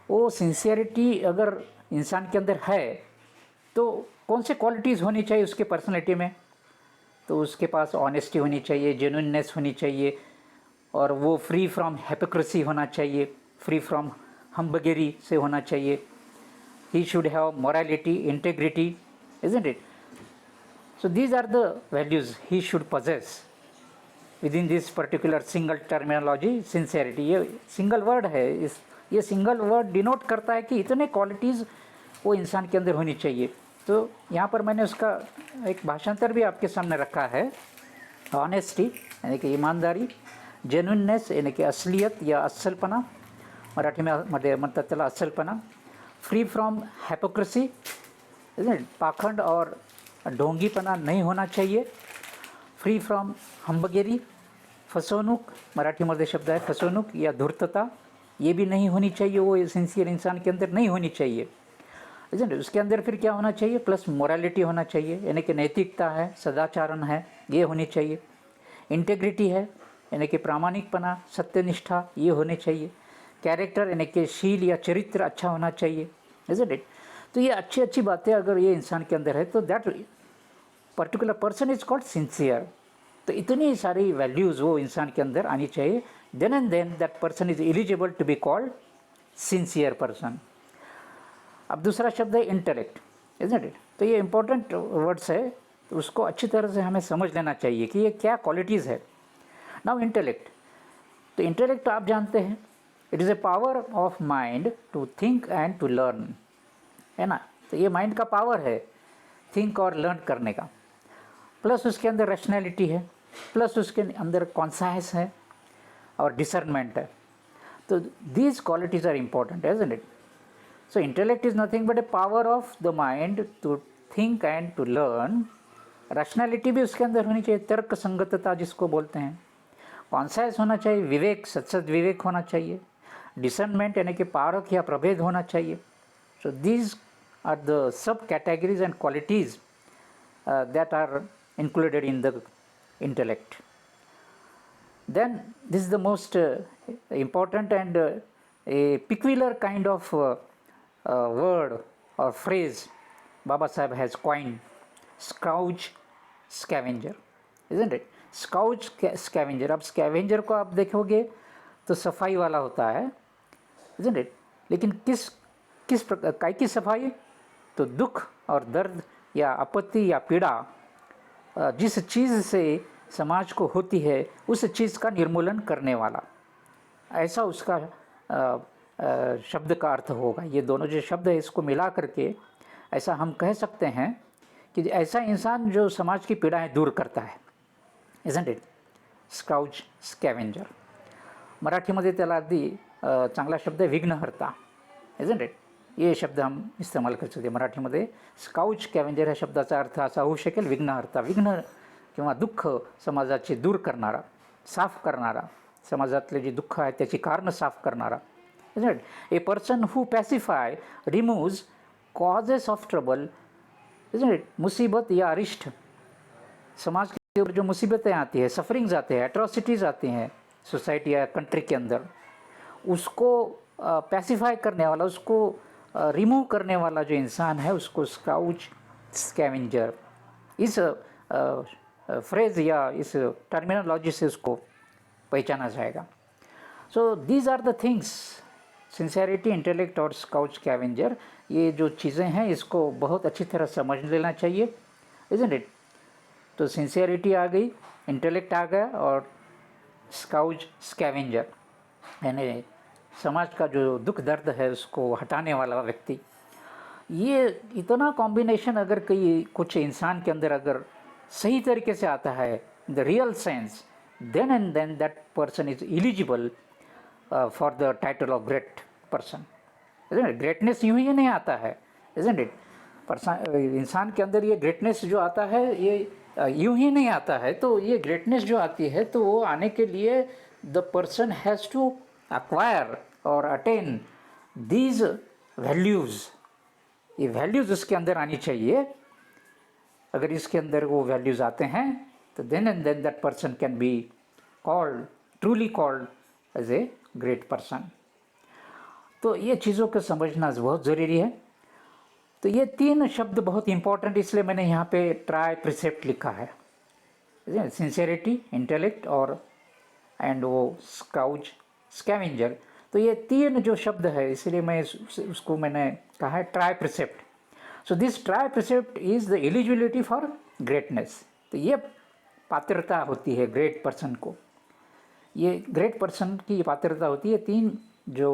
वो सिंसियरिटी अगर इंसान के अंदर है तो कौन से क्वालिटीज़ होनी चाहिए उसके पर्सनैलिटी में? तो उसके पास ऑनेस्टी होनी चाहिए, जेन्युइननेस होनी चाहिए, और वो फ्री फ्रॉम hypocrisy होना चाहिए, फ्री फ्रॉम हम्बगेरी से होना चाहिए। He should have morality, integrity, isn't it? So these are the values he should possess within this particular single terminology, sincerity। ये सिंगल वर्ड है, ये सिंगल वर्ड डिनोट करता है कि इतने क्वालिटीज़ वो इंसान के अंदर होनी चाहिए। तो यहाँ पर मैंने उसका एक भाषांतर भी आपके सामने रखा है। ऑनेस्टी यानी कि ईमानदारी, जेन्युइननेस यानी कि असलियत या असलपना, मराठी में मध्ये म्हणतात त्याला असलपना, फ्री फ्रॉम hypocrisy, पाखंड और ढोंगीपना नहीं होना चाहिए, फ्री फ्रॉम हम्बगेरी, फसवणूक, मराठीमध्ये शब्द है फसवणूक या धूर्तता, ये भी नहीं होनी चाहिए, वो सिंसियर इंसान के अंदर नहीं होनी चाहिए। उसके अंदर फिर क्या होना चाहिए? प्लस मोरालिटी होना चाहिए, यानी कि नैतिकता है, सदाचारण है, ये होनी चाहिए। इंटेग्रिटी है यानी कि प्रामाणिकपना, सत्यनिष्ठा, ये होने चाहिए। कैरेक्टर यानी कि शील या चरित्र अच्छा होना चाहिए, इज़न्ट इट? तो ये अच्छी अच्छी बातें अगर ये इंसान के अंदर है तो that particular person is called sincere. तो इतनी सारी वैल्यूज़ वो इंसान के अंदर आनी चाहिए, then and then that person is eligible to be called sincere person. अब दूसरा शब्द है इंटेलेक्ट, इज़न्ट इट? तो ये इंपॉर्टेंट वर्ड्स है, तो उसको अच्छी तरह से हमें समझ लेना चाहिए कि ये क्या क्वालिटीज़ है। नाउ इंटेलेक्ट, तो इंटेलेक्ट आप जानते हैं, it is a power of mind to think and to learn, है ना? तो ये माइंड का पावर है थिंक और लर्न करने का, प्लस उसके अंदर रैशनैलिटी है, प्लस उसके अंदर कॉन्साइंस है और डिसर्नमेंट है। तो these qualities are important, isn't it? So intellect is nothing but a power of the mind to think and to learn। Rationality भी उसके अंदर होनी चाहिए, तर्क संगतता जिसको बोलते हैं। कॉन्साइंस होना चाहिए, विवेक, सत्सद विवेक होना चाहिए। डिसर्नमेंट यानी कि पारख या प्रभेद होना चाहिए। So these are the sub categories and qualities that are included in the intellect. Then this is the most important and a peculiar kind of word or phrase Baba Saheb has coined, scourge scavenger, isn't it? Scourge scavenger। अब scavenger को आप देखोगे तो सफाई वाला होता है, isn't it? लेकिन किस प्रकार काय की सफाई? तो दुख और दर्द या आपत्ति या पीड़ा जिस चीज़ से समाज को होती है उस चीज़ का निर्मूलन करने वाला, ऐसा उसका शब्द का अर्थ होगा। ये दोनों जो शब्द है इसको मिला करके ऐसा हम कह सकते हैं कि ऐसा इंसान जो समाज की पीड़ाएं दूर करता है, इज़न्ट इट? स्काउज स्कॅव्हेंजर। मराठीमध्ये त्याला अगदी चांगला शब्द आहे विघ्नहर्ता, इज़न्ट इट? ये शब्द हम इस्तेमाल कर सकते मराठीमध्ये। स्काउज स्कॅव्हेंजर ह्या शब्दाचा अर्थ असा होऊ शकेल विघ्नहर्ता, विघ्न किंवा दुःख समाजाचे दूर करणारा, साफ करणारा, समाजातले जे दुःख आहे त्याची कारणं साफ करणारा, isn't it? A person who pacify, removes causes of trouble, isn't it? मुसीबत या अरिष्ट, समाज के ऊपर जो मुसीबतें आती है, सफरिंग्स आते हैं, एट्रोसिटीज़ आती हैं सोसाइटी या कंट्री के अंदर, उसको पैसिफाई करने वाला, उसको रिमूव करने वाला जो इंसान है उसको स्काउच स्कैवेंजर इस फ्रेज या इस टर्मिनोलॉजी से उसको पहचाना जाएगा। So these are the things, sincerity, intellect और स्काउच स्कैवेंजर, ये जो चीज़ें हैं इसको बहुत अच्छी तरह समझ लेना चाहिए, इज़न्ट इट। तो सिंसेरिटी आ गई, इंटेलेक्ट आ गया और स्काउच स्कैवेंजर यानी समाज का जो दुख दर्द है उसको हटाने वाला व्यक्ति। ये इतना कॉम्बिनेशन अगर कुछ इंसान के अंदर अगर सही तरीके से आता है, the real sense, then and then that person is eligible for the title of great person. Greatness यूं ही नहीं आता है, इज़न्ट इट। इंसान के अंदर ये ग्रेटनेस जो आता है ये यूं ही नहीं आता है। तो ये ग्रेटनेस जो आती है तो वो आने के लिए the person has to acquire और अटेन दीज वैल्यूज़। ये वैल्यूज़ उसके अंदर आनी चाहिए। अगर इसके अंदर वो वैल्यूज़ आते हैं तो then and then that person can be called, truly called as a great person. तो ये चीज़ों को समझना बहुत ज़रूरी है। तो ये 3 शब्द बहुत इंपॉर्टेंट, इसलिए मैंने यहाँ पे ट्राई प्रिसेप्ट लिखा है, सिंसेरिटी, इंटेलेक्ट और एंड वो स्काउच स्कैवेंजर। तो ये 3 जो शब्द है इसलिए मैं उसको मैंने कहा है try precept. So this try precept is the eligibility for greatness. तो ये पात्रता होती है ग्रेट पर्सन को, ये ग्रेट पर्सन की पात्रता होती है। 3 जो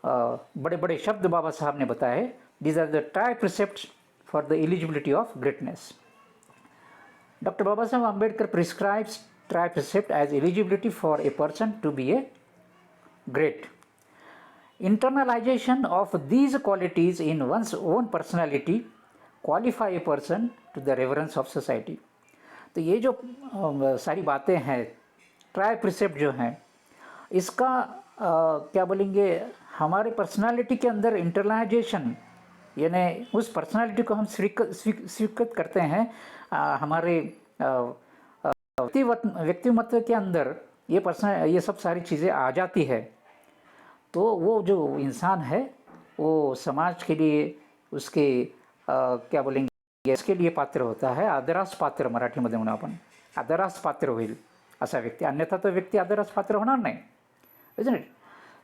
बड़े बड़े शब्द बाबा साहब ने बताए, these are the tri precepts for the eligibility of greatness. Doctor Baba Saheb Ambedkar prescribes tri precept as eligibility for a person to be a great. Internalization of these qualities in one's own personality qualify a person to the reverence of society. तो ये जो सारी बातें हैं, try precept जो हैं, इसका क्या बोलेंगे, हमारे पर्सनालिटी के अंदर इंटरलाइजेशन, यानी उस पर्सनालिटी को हम स्वीकृत करते हैं हमारे व्यक्तिमत्व के अंदर ये सब सारी चीज़ें आ जाती है। तो वो जो इंसान है वो समाज के लिए उसके क्या बोलेंगे, इसके लिए पात्र होता है, आदरास पात्र, मराठीमध्ये म्हणू आपण, आदरास पात्र होईल असा व्यक्ती, अन्यथा तो व्यक्ती आदरास पात्र होणार नाही, इज़न्ट इट।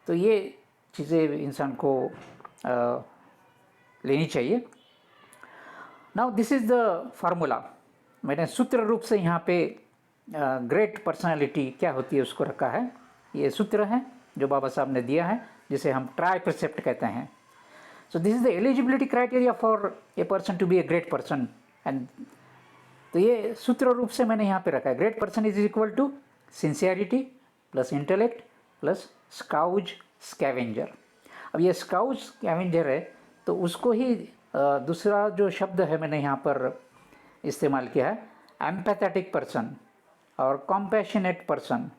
तो ये चीज़ें इंसान को लेनी चाहिए। Now this is the formula, मैंने सूत्र रूप से यहाँ पे ग्रेट पर्सनालिटी क्या होती है उसको रखा है। ये सूत्र है जो बाबा साहब ने दिया है, जिसे हम ट्राई प्रिसेप्ट कहते हैं। So this is the eligibility criteria for a person to be a great person. And तो ये सूत्र रूप से मैंने यहाँ पे रखा है। Great person is equal to sincerity plus intellect plus scourge scavenger. अब ये स्काउच स्कैवेंजर है तो उसको ही दूसरा जो शब्द है मैंने यहाँ पर इस्तेमाल किया है, एम्पैथेटिक पर्सन और कॉम्पैशनेट पर्सन,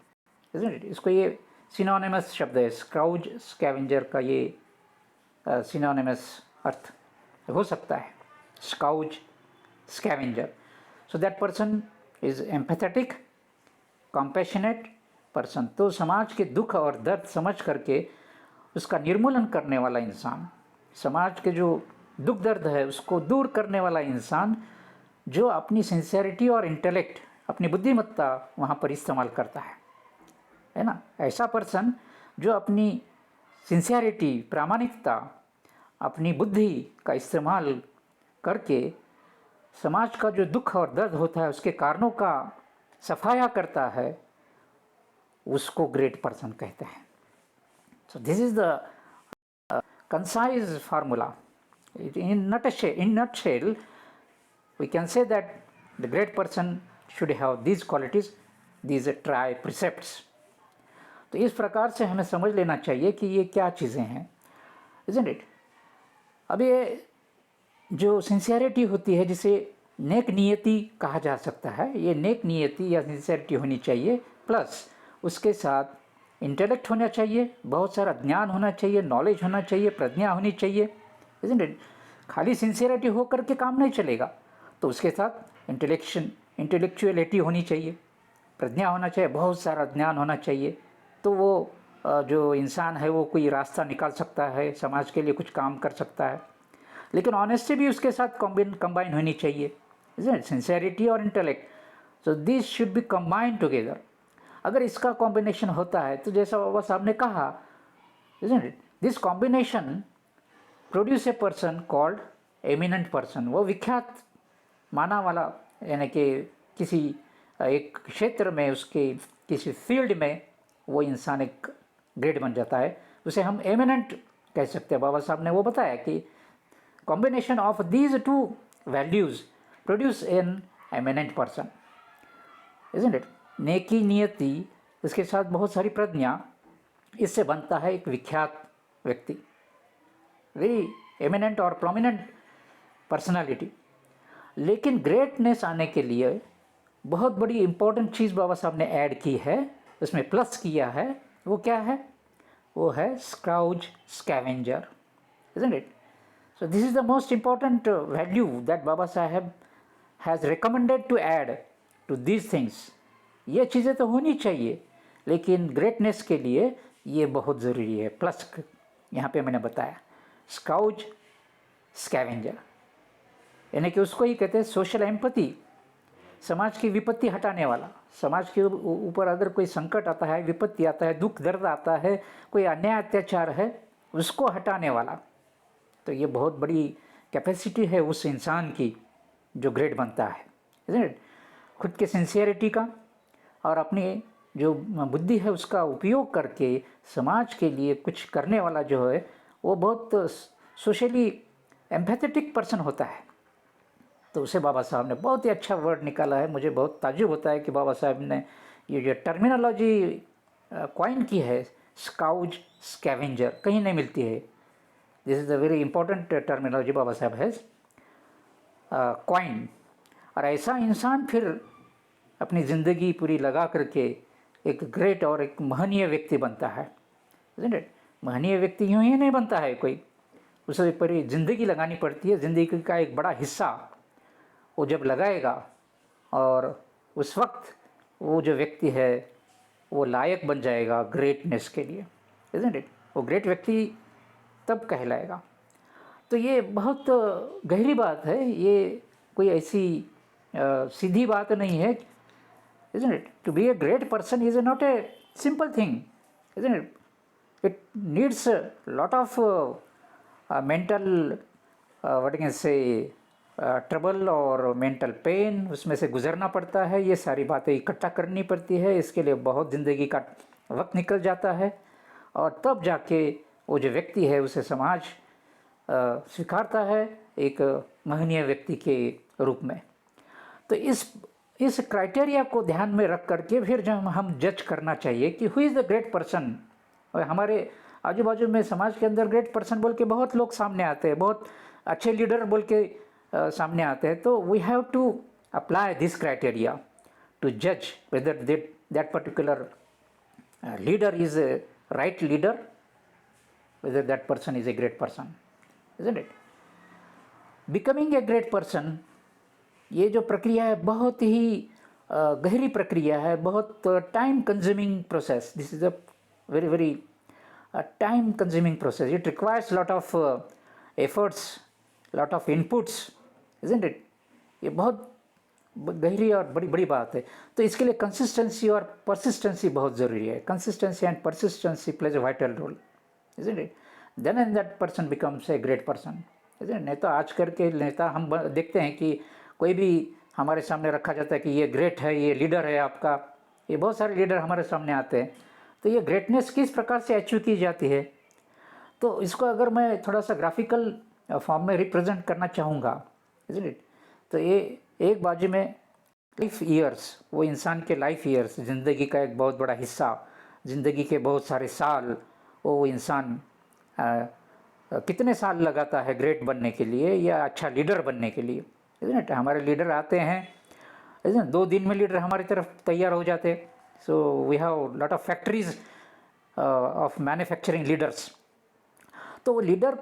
इसको ये सिनोनिमस शब्द है। स्काउच स्कैवेंजर का ये सिनोनिमस अर्थ हो सकता है, scourge scavenger. So that person is empathetic, compassionate person. तो समाज के दुख और दर्द समझ करके उसका निर्मूलन करने वाला इंसान, समाज के जो दुख दर्द है उसको दूर करने वाला इंसान, जो अपनी सिंसियरिटी और इंटेलेक्ट, अपनी बुद्धिमत्ता वहाँ पर इस्तेमाल करता है ना। ऐसा पर्सन जो अपनी सिंसियरिटी, प्रामाणिकता, अपनी बुद्धि का इस्तेमाल करके समाज का जो दुख और दर्द होता है उसके कारणों का सफाया करता है, उसको ग्रेट पर्सन कहते हैं। So this is the concise formula. In nutshell, we can say that the great person should have these qualities, these tri precepts. तो इस प्रकार से हमें समझ लेना चाहिए कि ये क्या चीज़ें हैं, isn't it? अब ये जो सिंसियरिटी होती है जिसे नेक नियति कहा जा सकता है, ये नेक नियति या सिंसियरिटी होनी चाहिए, प्लस उसके साथ इंटेलेक्ट होना चाहिए, बहुत सारा ज्ञान होना चाहिए, नॉलेज होना चाहिए, प्रज्ञा होनी चाहिए, isn't it? खाली सिंसियरिटी हो करके काम नहीं चलेगा, तो उसके साथ इंटेलेक्चुअलिटी होनी चाहिए, प्रज्ञा होना चाहिए, बहुत सारा ज्ञान होना चाहिए, तो वो जो इंसान है वो कोई रास्ता निकाल सकता है, समाज के लिए कुछ काम कर सकता है, लेकिन ऑनेस्टी भी उसके साथ कंबाइन होनी चाहिए, सिंसेरिटी और intellect, so this should be combined together. अगर इसका कॉम्बिनेशन होता है तो जैसा बाबा साहब ने कहा, this combination produce a person called eminent person, वो विख्यात माना वाला, यानी कि किसी एक क्षेत्र में, उसके किसी फील्ड में वो इंसान एक ग्रेट बन जाता है, उसे हम एमिनेंट कह सकते हैं। बाबा साहब ने वो बताया कि combination of these two values produce an eminent person, isn't it. नेकी, नियति, उसके साथ बहुत सारी प्रज्ञा, इससे बनता है एक विख्यात व्यक्ति, वेरी एमिनेंट और प्रोमिनेंट पर्सनालिटी। लेकिन ग्रेटनेस आने के लिए बहुत बड़ी इंपॉर्टेंट चीज़ बाबा साहब ने ऐड की है, उसमें प्लस किया है, वो क्या है? वो है scourge scavenger, isn't it. So this is the most important value that Baba Saheb has recommended to add to these things. ये चीज़ें तो होनी चाहिए, लेकिन ग्रेटनेस के लिए ये बहुत ज़रूरी है। प्लस यहाँ पे मैंने बताया स्काउज स्कैवेंजर, यानी कि उसको ही कहते हैं सोशल एम्पैथी, समाज की विपत्ति हटाने वाला। समाज के ऊपर अगर कोई संकट आता है, विपत्ति आता है, दुख दर्द आता है, कोई अन्याय अत्याचार है, उसको हटाने वाला। तो ये बहुत बड़ी कैपेसिटी है उस इंसान की जो ग्रेट बनता है, isn't it? खुद के सिंसियरिटी का और अपनी जो बुद्धि है उसका उपयोग करके समाज के लिए कुछ करने वाला जो है, वो बहुत सोशली एम्पैथेटिक पर्सन होता है। तो उसे बाबा साहब ने बहुत ही अच्छा वर्ड निकाला है। मुझे बहुत ताज्जुब होता है कि बाबा साहब ने ये जो टर्मिनोलॉजी कॉइन की है, स्काउज स्कैवेंजर, कहीं नहीं मिलती है। This is a very important terminology Baba Saheb has coin. और ऐसा इंसान फिर अपनी ज़िंदगी पूरी लगा करके एक ग्रेट और एक महनीय व्यक्ति बनता है, isn't it? महनीय व्यक्ति यूँ ही नहीं बनता है कोई, उसे पूरी ज़िंदगी लगानी पड़ती है। ज़िंदगी का एक बड़ा हिस्सा वो जब लगाएगा और उस वक्त वो जो व्यक्ति है वो लायक बन जाएगा ग्रेटनेस के लिए, isn't it? वो ग्रेट व्यक्ति तब कहलाएगा। तो ये बहुत गहरी बात है, ये कोई ऐसी सीधी बात नहीं है, isn't it? To be a great person is not a simple thing, isn't it? It needs a lot of mental, what can I say, trouble और मेंटल पेन, उसमें से गुजरना पड़ता है। ये सारी बातें इकट्ठा करनी पड़ती है, इसके लिए बहुत ज़िंदगी का वक्त निकल जाता है, और तब जाके वो जो व्यक्ति है उसे समाज स्वीकारता है एक महनीय व्यक्ति के रूप में। तो इस क्राइटेरिया को ध्यान में रख करके फिर जब हम जज करना चाहिए कि who is the great person. और हमारे आजू बाजू में समाज के अंदर ग्रेट पर्सन बोल के बहुत लोग सामने आते हैं, बहुत अच्छे लीडर बोल के सामने आते हैं। तो we have to apply this criteria to जज whether that particular leader is a right leader, whether that person is a great person, isn't it? Becoming a great person, ये जो प्रक्रिया है बहुत ही गहरी प्रक्रिया है, बहुत time consuming process. This is a very very time consuming process. It requires lot of efforts, lot of inputs, isn't it? ये बहुत गहरी और बड़ी बड़ी बात है। तो इसके लिए कंसिस्टेंसी और परसिस्टेंसी बहुत ज़रूरी है। Consistency and persistency plays a vital role, isn't it? Then and that person becomes a great person, isn't it? नहीं तो आज करके नेता हम देखते हैं कि कोई भी हमारे सामने रखा जाता है कि ये ग्रेट है, ये लीडर है आपका। ये बहुत सारे लीडर हमारे सामने आते हैं। तो ये ग्रेटनेस किस प्रकार से अचीव की जाती है, तो इसको अगर मैं थोड़ा सा ग्राफिकल फॉर्म में रिप्रेजेंट करना चाहूँगा, isn't it? तो ये एक बाजू में लाइफ ईयर्स, वो इंसान के लाइफ ईयर्स, ज़िंदगी का एक बहुत बड़ा हिस्सा, ज़िंदगी के बहुत सारे साल, वो इंसान कितने साल लगाता है ग्रेट बनने के लिए या अच्छा लीडर बनने के लिए, isn't it? हमारे लीडर आते हैं, isn't it? 2 दिन में लीडर हमारी तरफ तैयार हो जाते। So we have lot of factories of manufacturing leaders. तो वो लीडर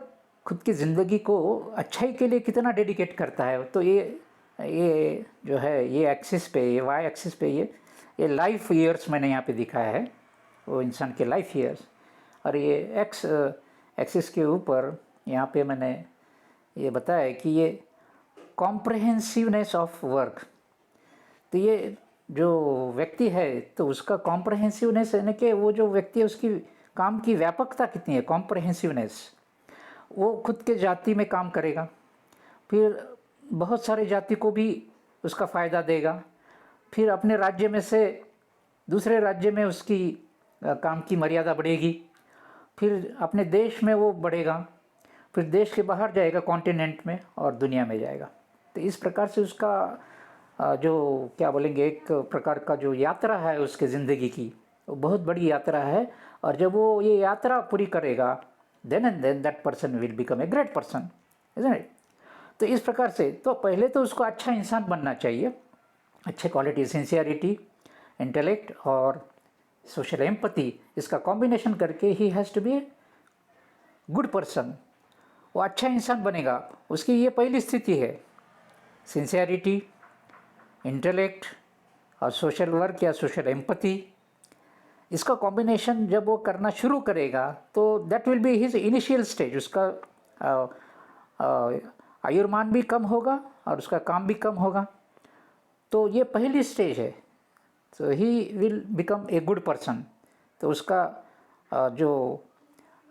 खुद की ज़िंदगी को अच्छाई के लिए कितना डेडिकेट करता है। तो ये जो है, ये एक्सिस पे, ये वाई एक्सिस पे ये लाइफ ईयर्स मैंने यहाँ पे दिखाया है, वो इंसान के लाइफ ईयर्स। और ये एक्स एक्सिस के ऊपर यहाँ पे मैंने ये बताया कि ये कॉम्प्रहेंसिवनेस ऑफ वर्क। तो ये जो व्यक्ति है तो उसका कॉम्प्रहेंसिवनेस यानी कि वो जो व्यक्ति है उसकी काम की व्यापकता कितनी है, कॉम्प्रहेंसिवनेस। वो खुद के जाति में काम करेगा, फिर बहुत सारे जाति को भी उसका फ़ायदा देगा, फिर अपने राज्य में से दूसरे राज्य में उसकी काम की मर्यादा बढ़ेगी, फिर अपने देश में वो बढ़ेगा, फिर देश के बाहर जाएगा कॉन्टिनेंट में और दुनिया में जाएगा। तो इस प्रकार से उसका जो क्या बोलेंगे एक प्रकार का जो यात्रा है उसके ज़िंदगी की, वो बहुत बड़ी यात्रा है। और जब वो ये यात्रा पूरी करेगा then and then that person will become a great person, isn't it. तो इस प्रकार से तो पहले तो उसको अच्छा इंसान बनना चाहिए, अच्छे क्वालिटी, सिंसियरिटी, इंटेलेक्ट और सोशल एम्पैथी, इसका कॉम्बिनेशन करके ही has to be a good person. वो अच्छा इंसान बनेगा, उसकी ये पहली स्थिति है, सिंसियरिटी, इंटेलेक्ट और सोशल वर्क या सोशल एम्पैथी। इसका कॉम्बिनेशन जब वो करना शुरू करेगा तो that will be his initial stage. उसका आयुर्मान भी कम होगा और उसका काम भी कम होगा, तो ये पहली स्टेज है। तो he will become A good person. तो उसका जो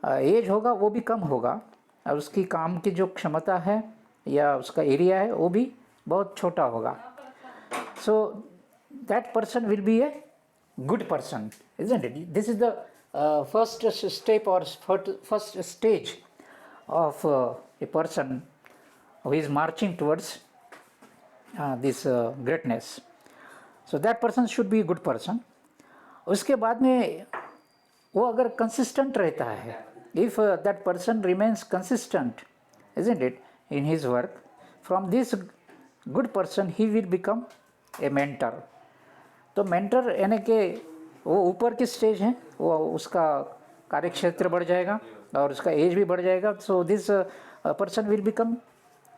एज होगा वो भी कम होगा और उसकी काम की जो क्षमता है या उसका एरिया है वो भी बहुत छोटा होगा। सो that person will be A good person, isn't it? This is the first step or first stage of a person who is marching towards this greatness. So that person should be a good person. उसके बाद में वो अगर consistent रहता है, if that person remains consistent, isn't it, in his work, from this good person he will become a mentor. तो mentor यानी कि वो ऊपर की स्टेज है, वो उसका कार्य क्षेत्र बढ़ जाएगा और उसका एज भी बढ़ जाएगा। So this person will become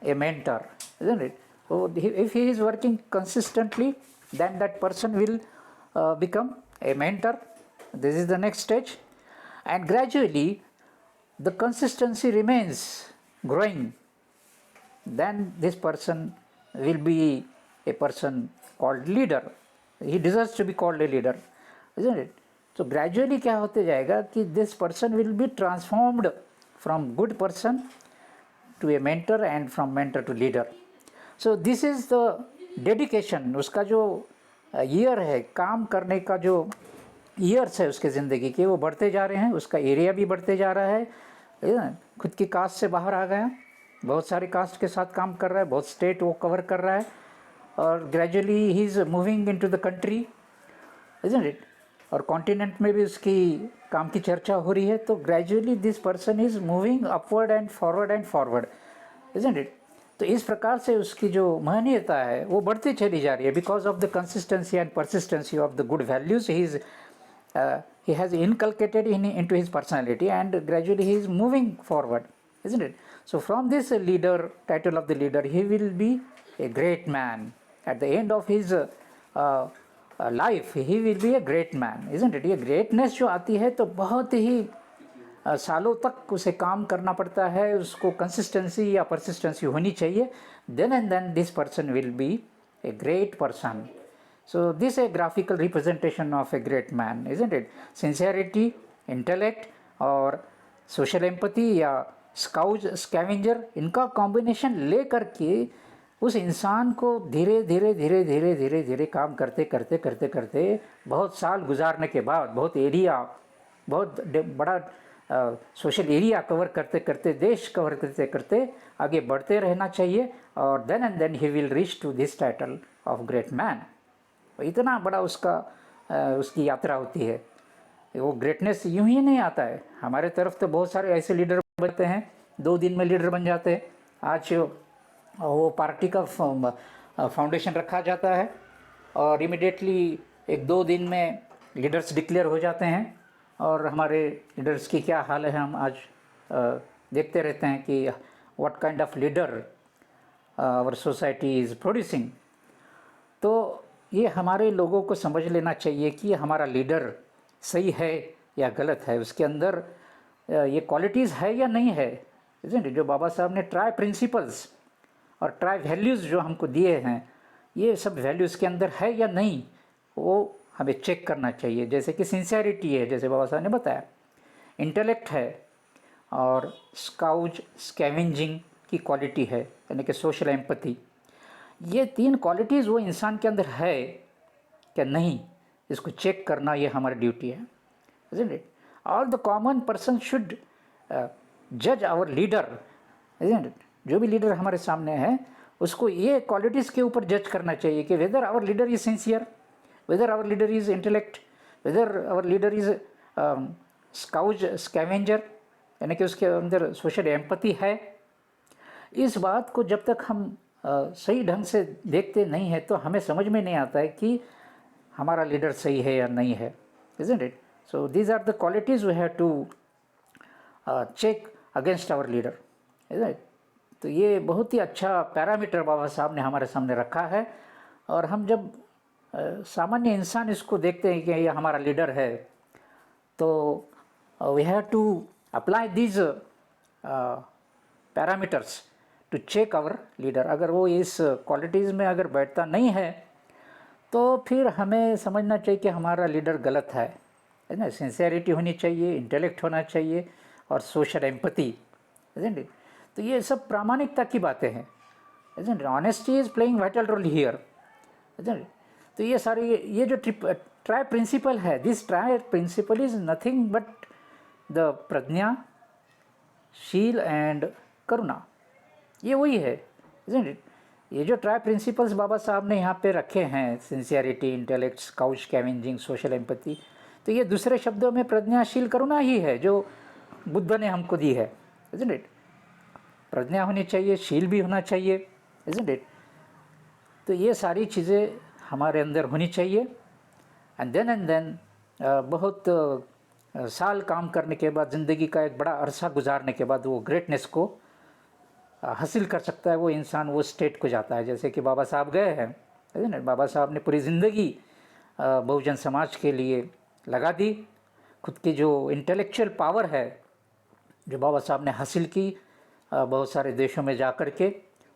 a mentor, isn't it? So if he is working consistently then that person will become a mentor. This is the next stage and gradually the consistency remains growing, then this person will be a person called leader. He deserves to be called a leader, isn't it? So gradually क्या होते जाएगा कि this person will be transformed from good person to a mentor and from mentor to leader. So this is the dedication, उसका जो year है, काम करने का जो ईयर्स है उसके ज़िंदगी के, वो बढ़ते जा रहे हैं, उसका एरिया भी बढ़ते जा रहा है। खुद की कास्ट से बाहर आ गया, बहुत सारे कास्ट के साथ काम कर रहा है, बहुत स्टेट वो कवर कर रहा है और gradually he is moving into the country, isn't it? और कॉन्टिनेंट में भी उसकी काम की चर्चा हो रही है। तो gradually this person is moving upward and forward, isn't it? तो इस प्रकार से उसकी जो महनीयता है वो बढ़ती चली जा रही है because of the consistency and persistency of the good values he has inculcated into his personality, and gradually he is moving forward, isn't it? So from this leader, title of the leader, he will be a great man. At the end of his life, he will be a great man, isn't it? ये greatness जो आती है तो बहुत ही सालों तक उसे काम करना पड़ता है, उसको कंसिस्टेंसी या परसिस्टेंसी होनी चाहिए। then and then this person will be a great person. So this is a graphical representation of a great man, isn't it? Sincerity, intellect और social empathy या scavenger, इनका combination ले करके उस इंसान को धीरे काम करते बहुत साल गुजारने के बाद, बहुत एरिया, बहुत बड़ा सोशल एरिया कवर करते देश कवर करते आगे बढ़ते रहना चाहिए और then and then he will reach to this title of great man. इतना बड़ा उसकी यात्रा होती है। वो ग्रेटनेस यूं ही नहीं आता है। हमारे तरफ तो बहुत सारे ऐसे लीडर बनते हैं, 2 दिन में लीडर बन जाते हैं। आज वो पार्टी का फाउंडेशन रखा जाता है और इमिडिएटली 1-2 दिन में लीडर्स डिक्लेयर हो जाते हैं और हमारे लीडर्स की क्या हाल है हम आज देखते रहते हैं कि what kind of leader our society is producing. तो ये हमारे लोगों को समझ लेना चाहिए कि हमारा लीडर सही है या गलत है, उसके अंदर ये क्वालिटीज़ है या नहीं है, जो बाबा साहब ने ट्राई प्रिंसिपल्स और ट्राई वैल्यूज़ जो हमको दिए हैं, ये सब वैल्यूज़ के अंदर है या नहीं, वो हमें चेक करना चाहिए। जैसे कि सिंसियरिटी है, जैसे बाबा साहब ने बताया, इंटेलेक्ट है, और स्काउज स्कैवेंजिंग की क्वालिटी है, यानी कि सोशल एम्पैथी। ये 3 क्वालिटीज़ वो इंसान के अंदर है क्या नहीं, इसको चेक करना ये हमारी ड्यूटी है, isn't it? All the common person should judge our leader, isn't it? जो भी लीडर हमारे सामने है उसको ये क्वालिटीज़ के ऊपर जज करना चाहिए कि whether our leader is sincere, whether our leader is intellect, whether our leader is scourge scavenger, यानी कि उसके अंदर सोशल एम्पैथी है। इस बात को जब तक हम सही ढंग से देखते नहीं हैं तो हमें समझ में नहीं आता है कि हमारा लीडर सही है या नहीं है, isn't it? So these are the qualities we have to check against our leader, isn't it? तो ये बहुत ही अच्छा पैरामीटर बाबा साहब ने हमारे सामने रखा है, और हम जब सामान्य इंसान इसको देखते हैं कि ये हमारा लीडर है, तो we have to apply these parameters to check our leader. अगर वो इस क्वालिटीज़ में अगर बैठता नहीं है तो फिर हमें समझना चाहिए कि हमारा लीडर गलत है ना। सिंसियरिटी होनी चाहिए, इंटेलेक्ट होना चाहिए, और सोशल एम्पैथी, isn't it? तो ये सब प्रामाणिकता की बातें हैं, isn't it? Honesty is playing vital role here, isn't it? तो ये सारी ये जो ट्राई प्रिंसिपल है, this tri principle is nothing but the prajna, sheel and करुणा, ये वही है, isn't it? ये जो ट्राई प्रिंसिपल्स बाबा साहब ने यहाँ पे रखे हैं, sincerity, intellect, scourge scavenging, social empathy, तो ये दूसरे शब्दों में प्रज्ञाशील करुणा ही है जो बुद्ध ने हमको दी है, isn't it? प्रज्ञा होनी चाहिए, शील भी होना चाहिए, isn't it? तो ये सारी चीज़ें हमारे अंदर होनी चाहिए। एंड देन बहुत साल काम करने के बाद, ज़िंदगी का एक बड़ा अरसा गुजारने के बाद वो ग्रेटनेस को हासिल कर सकता है वो इंसान, वो स्टेट को जाता है। जैसे कि बाबा साहब गए हैं, बाबा साहब ने पूरी ज़िंदगी बहुजन समाज के लिए लगा दी। खुद की जो इंटेलेक्चुअल पावर है जो बाबा साहब ने हासिल की बहुत सारे देशों में जा कर के,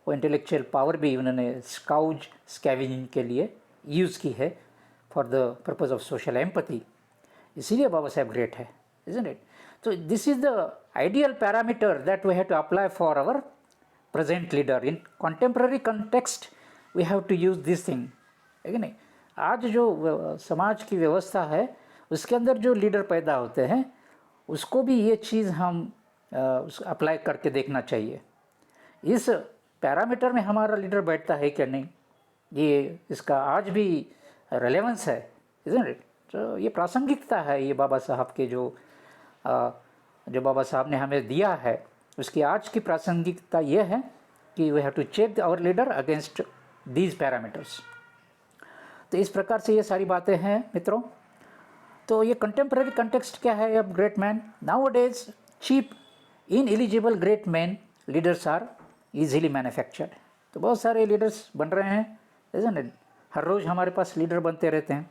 वो इंटेलेक्चुअल पावर भी उन्होंने स्काउज स्कैवेंजिंग के लिए यूज़ की है for the purpose of social empathy. इसीलिए बाबा साहब ग्रेट है, isn't it? So this is the ideal parameter that we have to apply for our present leader. In contemporary context we have to use this thing, है कि नहीं? आज जो समाज की व्यवस्था है उसके अंदर जो लीडर पैदा होते हैं उसको भी ये चीज़ हम अप्लाई करके देखना चाहिए। इस पैरामीटर में हमारा लीडर बैठता है क्या नहीं, ये इसका आज भी रेलेवेंस है, isn't it? तो ये प्रासंगिकता है, ये बाबा साहब के जो बाबा साहब ने हमें दिया है उसकी आज की प्रासंगिकता ये है कि we have to check our leader against these parameters. तो इस प्रकार से ये सारी बातें हैं मित्रों। तो ये कंटेम्प्रेरी कंटेक्स्ट क्या है अब great man? Nowadays cheap in eligible great man leaders are easily manufactured. तो बहुत सारे लीडर्स बन रहे हैं, isn't it? हर रोज़ हमारे पास लीडर बनते रहते हैं।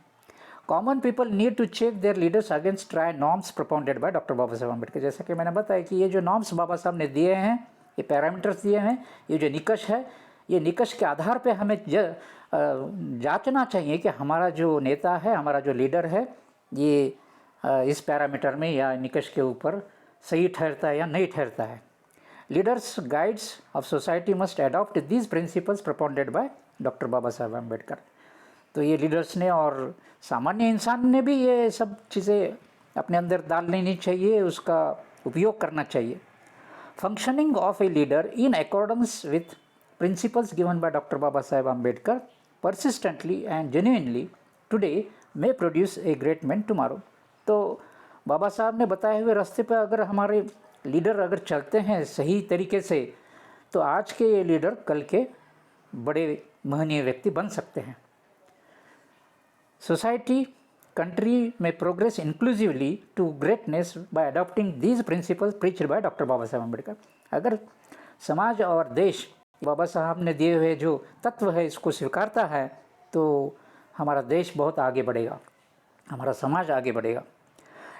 Common people need to check their leaders against tri norms propounded by doctor Baba Saheb Ambedkar. जैसा कि मैंने बताया कि ये जो नॉर्म्स बाबा साहब ने दिए हैं, ये पैरामीटर्स दिए हैं, ये जो निकष है, ये निकष के आधार पे हमें जांचना चाहिए कि हमारा जो नेता है, हमारा जो लीडर है, ये इस पैरामीटर में या निकष के ऊपर सही ठहरता है या नहीं ठहरता है। Leaders guides of society must adopt these principles propounded by doctor Baba Saheb Ambedkar. तो ये लीडर्स ने और सामान्य इंसान ने भी ये सब चीज़ें अपने अंदर डाल लेनी चाहिए, उसका उपयोग करना चाहिए। Functioning of a leader in accordance with principles given by doctor Baba Saheb Ambedkar persistently and genuinely today may produce a great man tomorrow। तो बाबा साहब ने बताए हुए रास्ते पर अगर हमारे लीडर अगर चलते हैं सही तरीके से तो आज के ये लीडर कल के बड़े महनीय व्यक्ति बन सकते हैं। सोसाइटी कंट्री में progress inclusively to greatness by adopting these principles preached by doctor Baba Saheb Ambedkar. अगर समाज और देश बाबा साहब ने दिए हुए जो तत्व है इसको स्वीकारता है तो हमारा देश बहुत आगे बढ़ेगा, हमारा समाज आगे बढ़ेगा।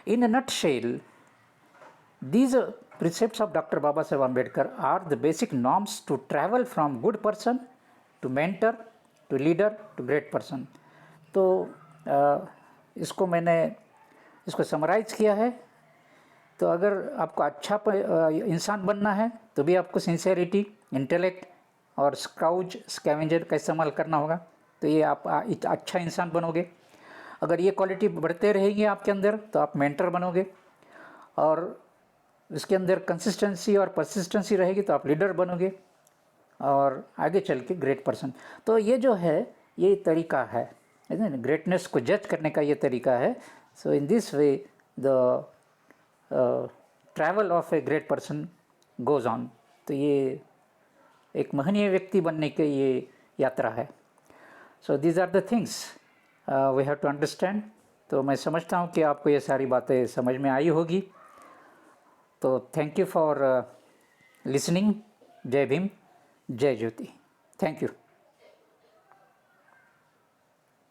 In nutshell These precepts of Dr. Baba Saheb Ambedkar are the basic norms to travel from good person to mentor to leader to great person. तो इसको मैंने इसको समराइज किया है। तो अगर आपको अच्छा इंसान बनना है तो भी आपको सिंसेरिटी, इंटेलेक्ट और स्कैवेंजर का इस्तेमाल करना होगा, तो ये आप अच्छा इंसान बनोगे। अगर ये क्वालिटी बढ़ते रहेंगे आपके अंदर तो आप मेंटर बनोगे, और इसके अंदर कंसिस्टेंसी और परसिस्टेंसी रहेगी तो आप लीडर बनोगे और आगे चल के ग्रेट पर्सन। तो ये जो है ये तरीका है ग्रेटनेस को जज करने का, ये तरीका है। So in this way the travel of a great person goes on. तो ये एक महनीय व्यक्ति बनने की ये यात्रा है। So these are the things we have to understand. तो मैं समझता हूँ कि आपको ये सारी बातें समझ में आई होगी। तो थैंक यू फॉर लिसनिंग। जय भीम, जय ज्योति। Thank you.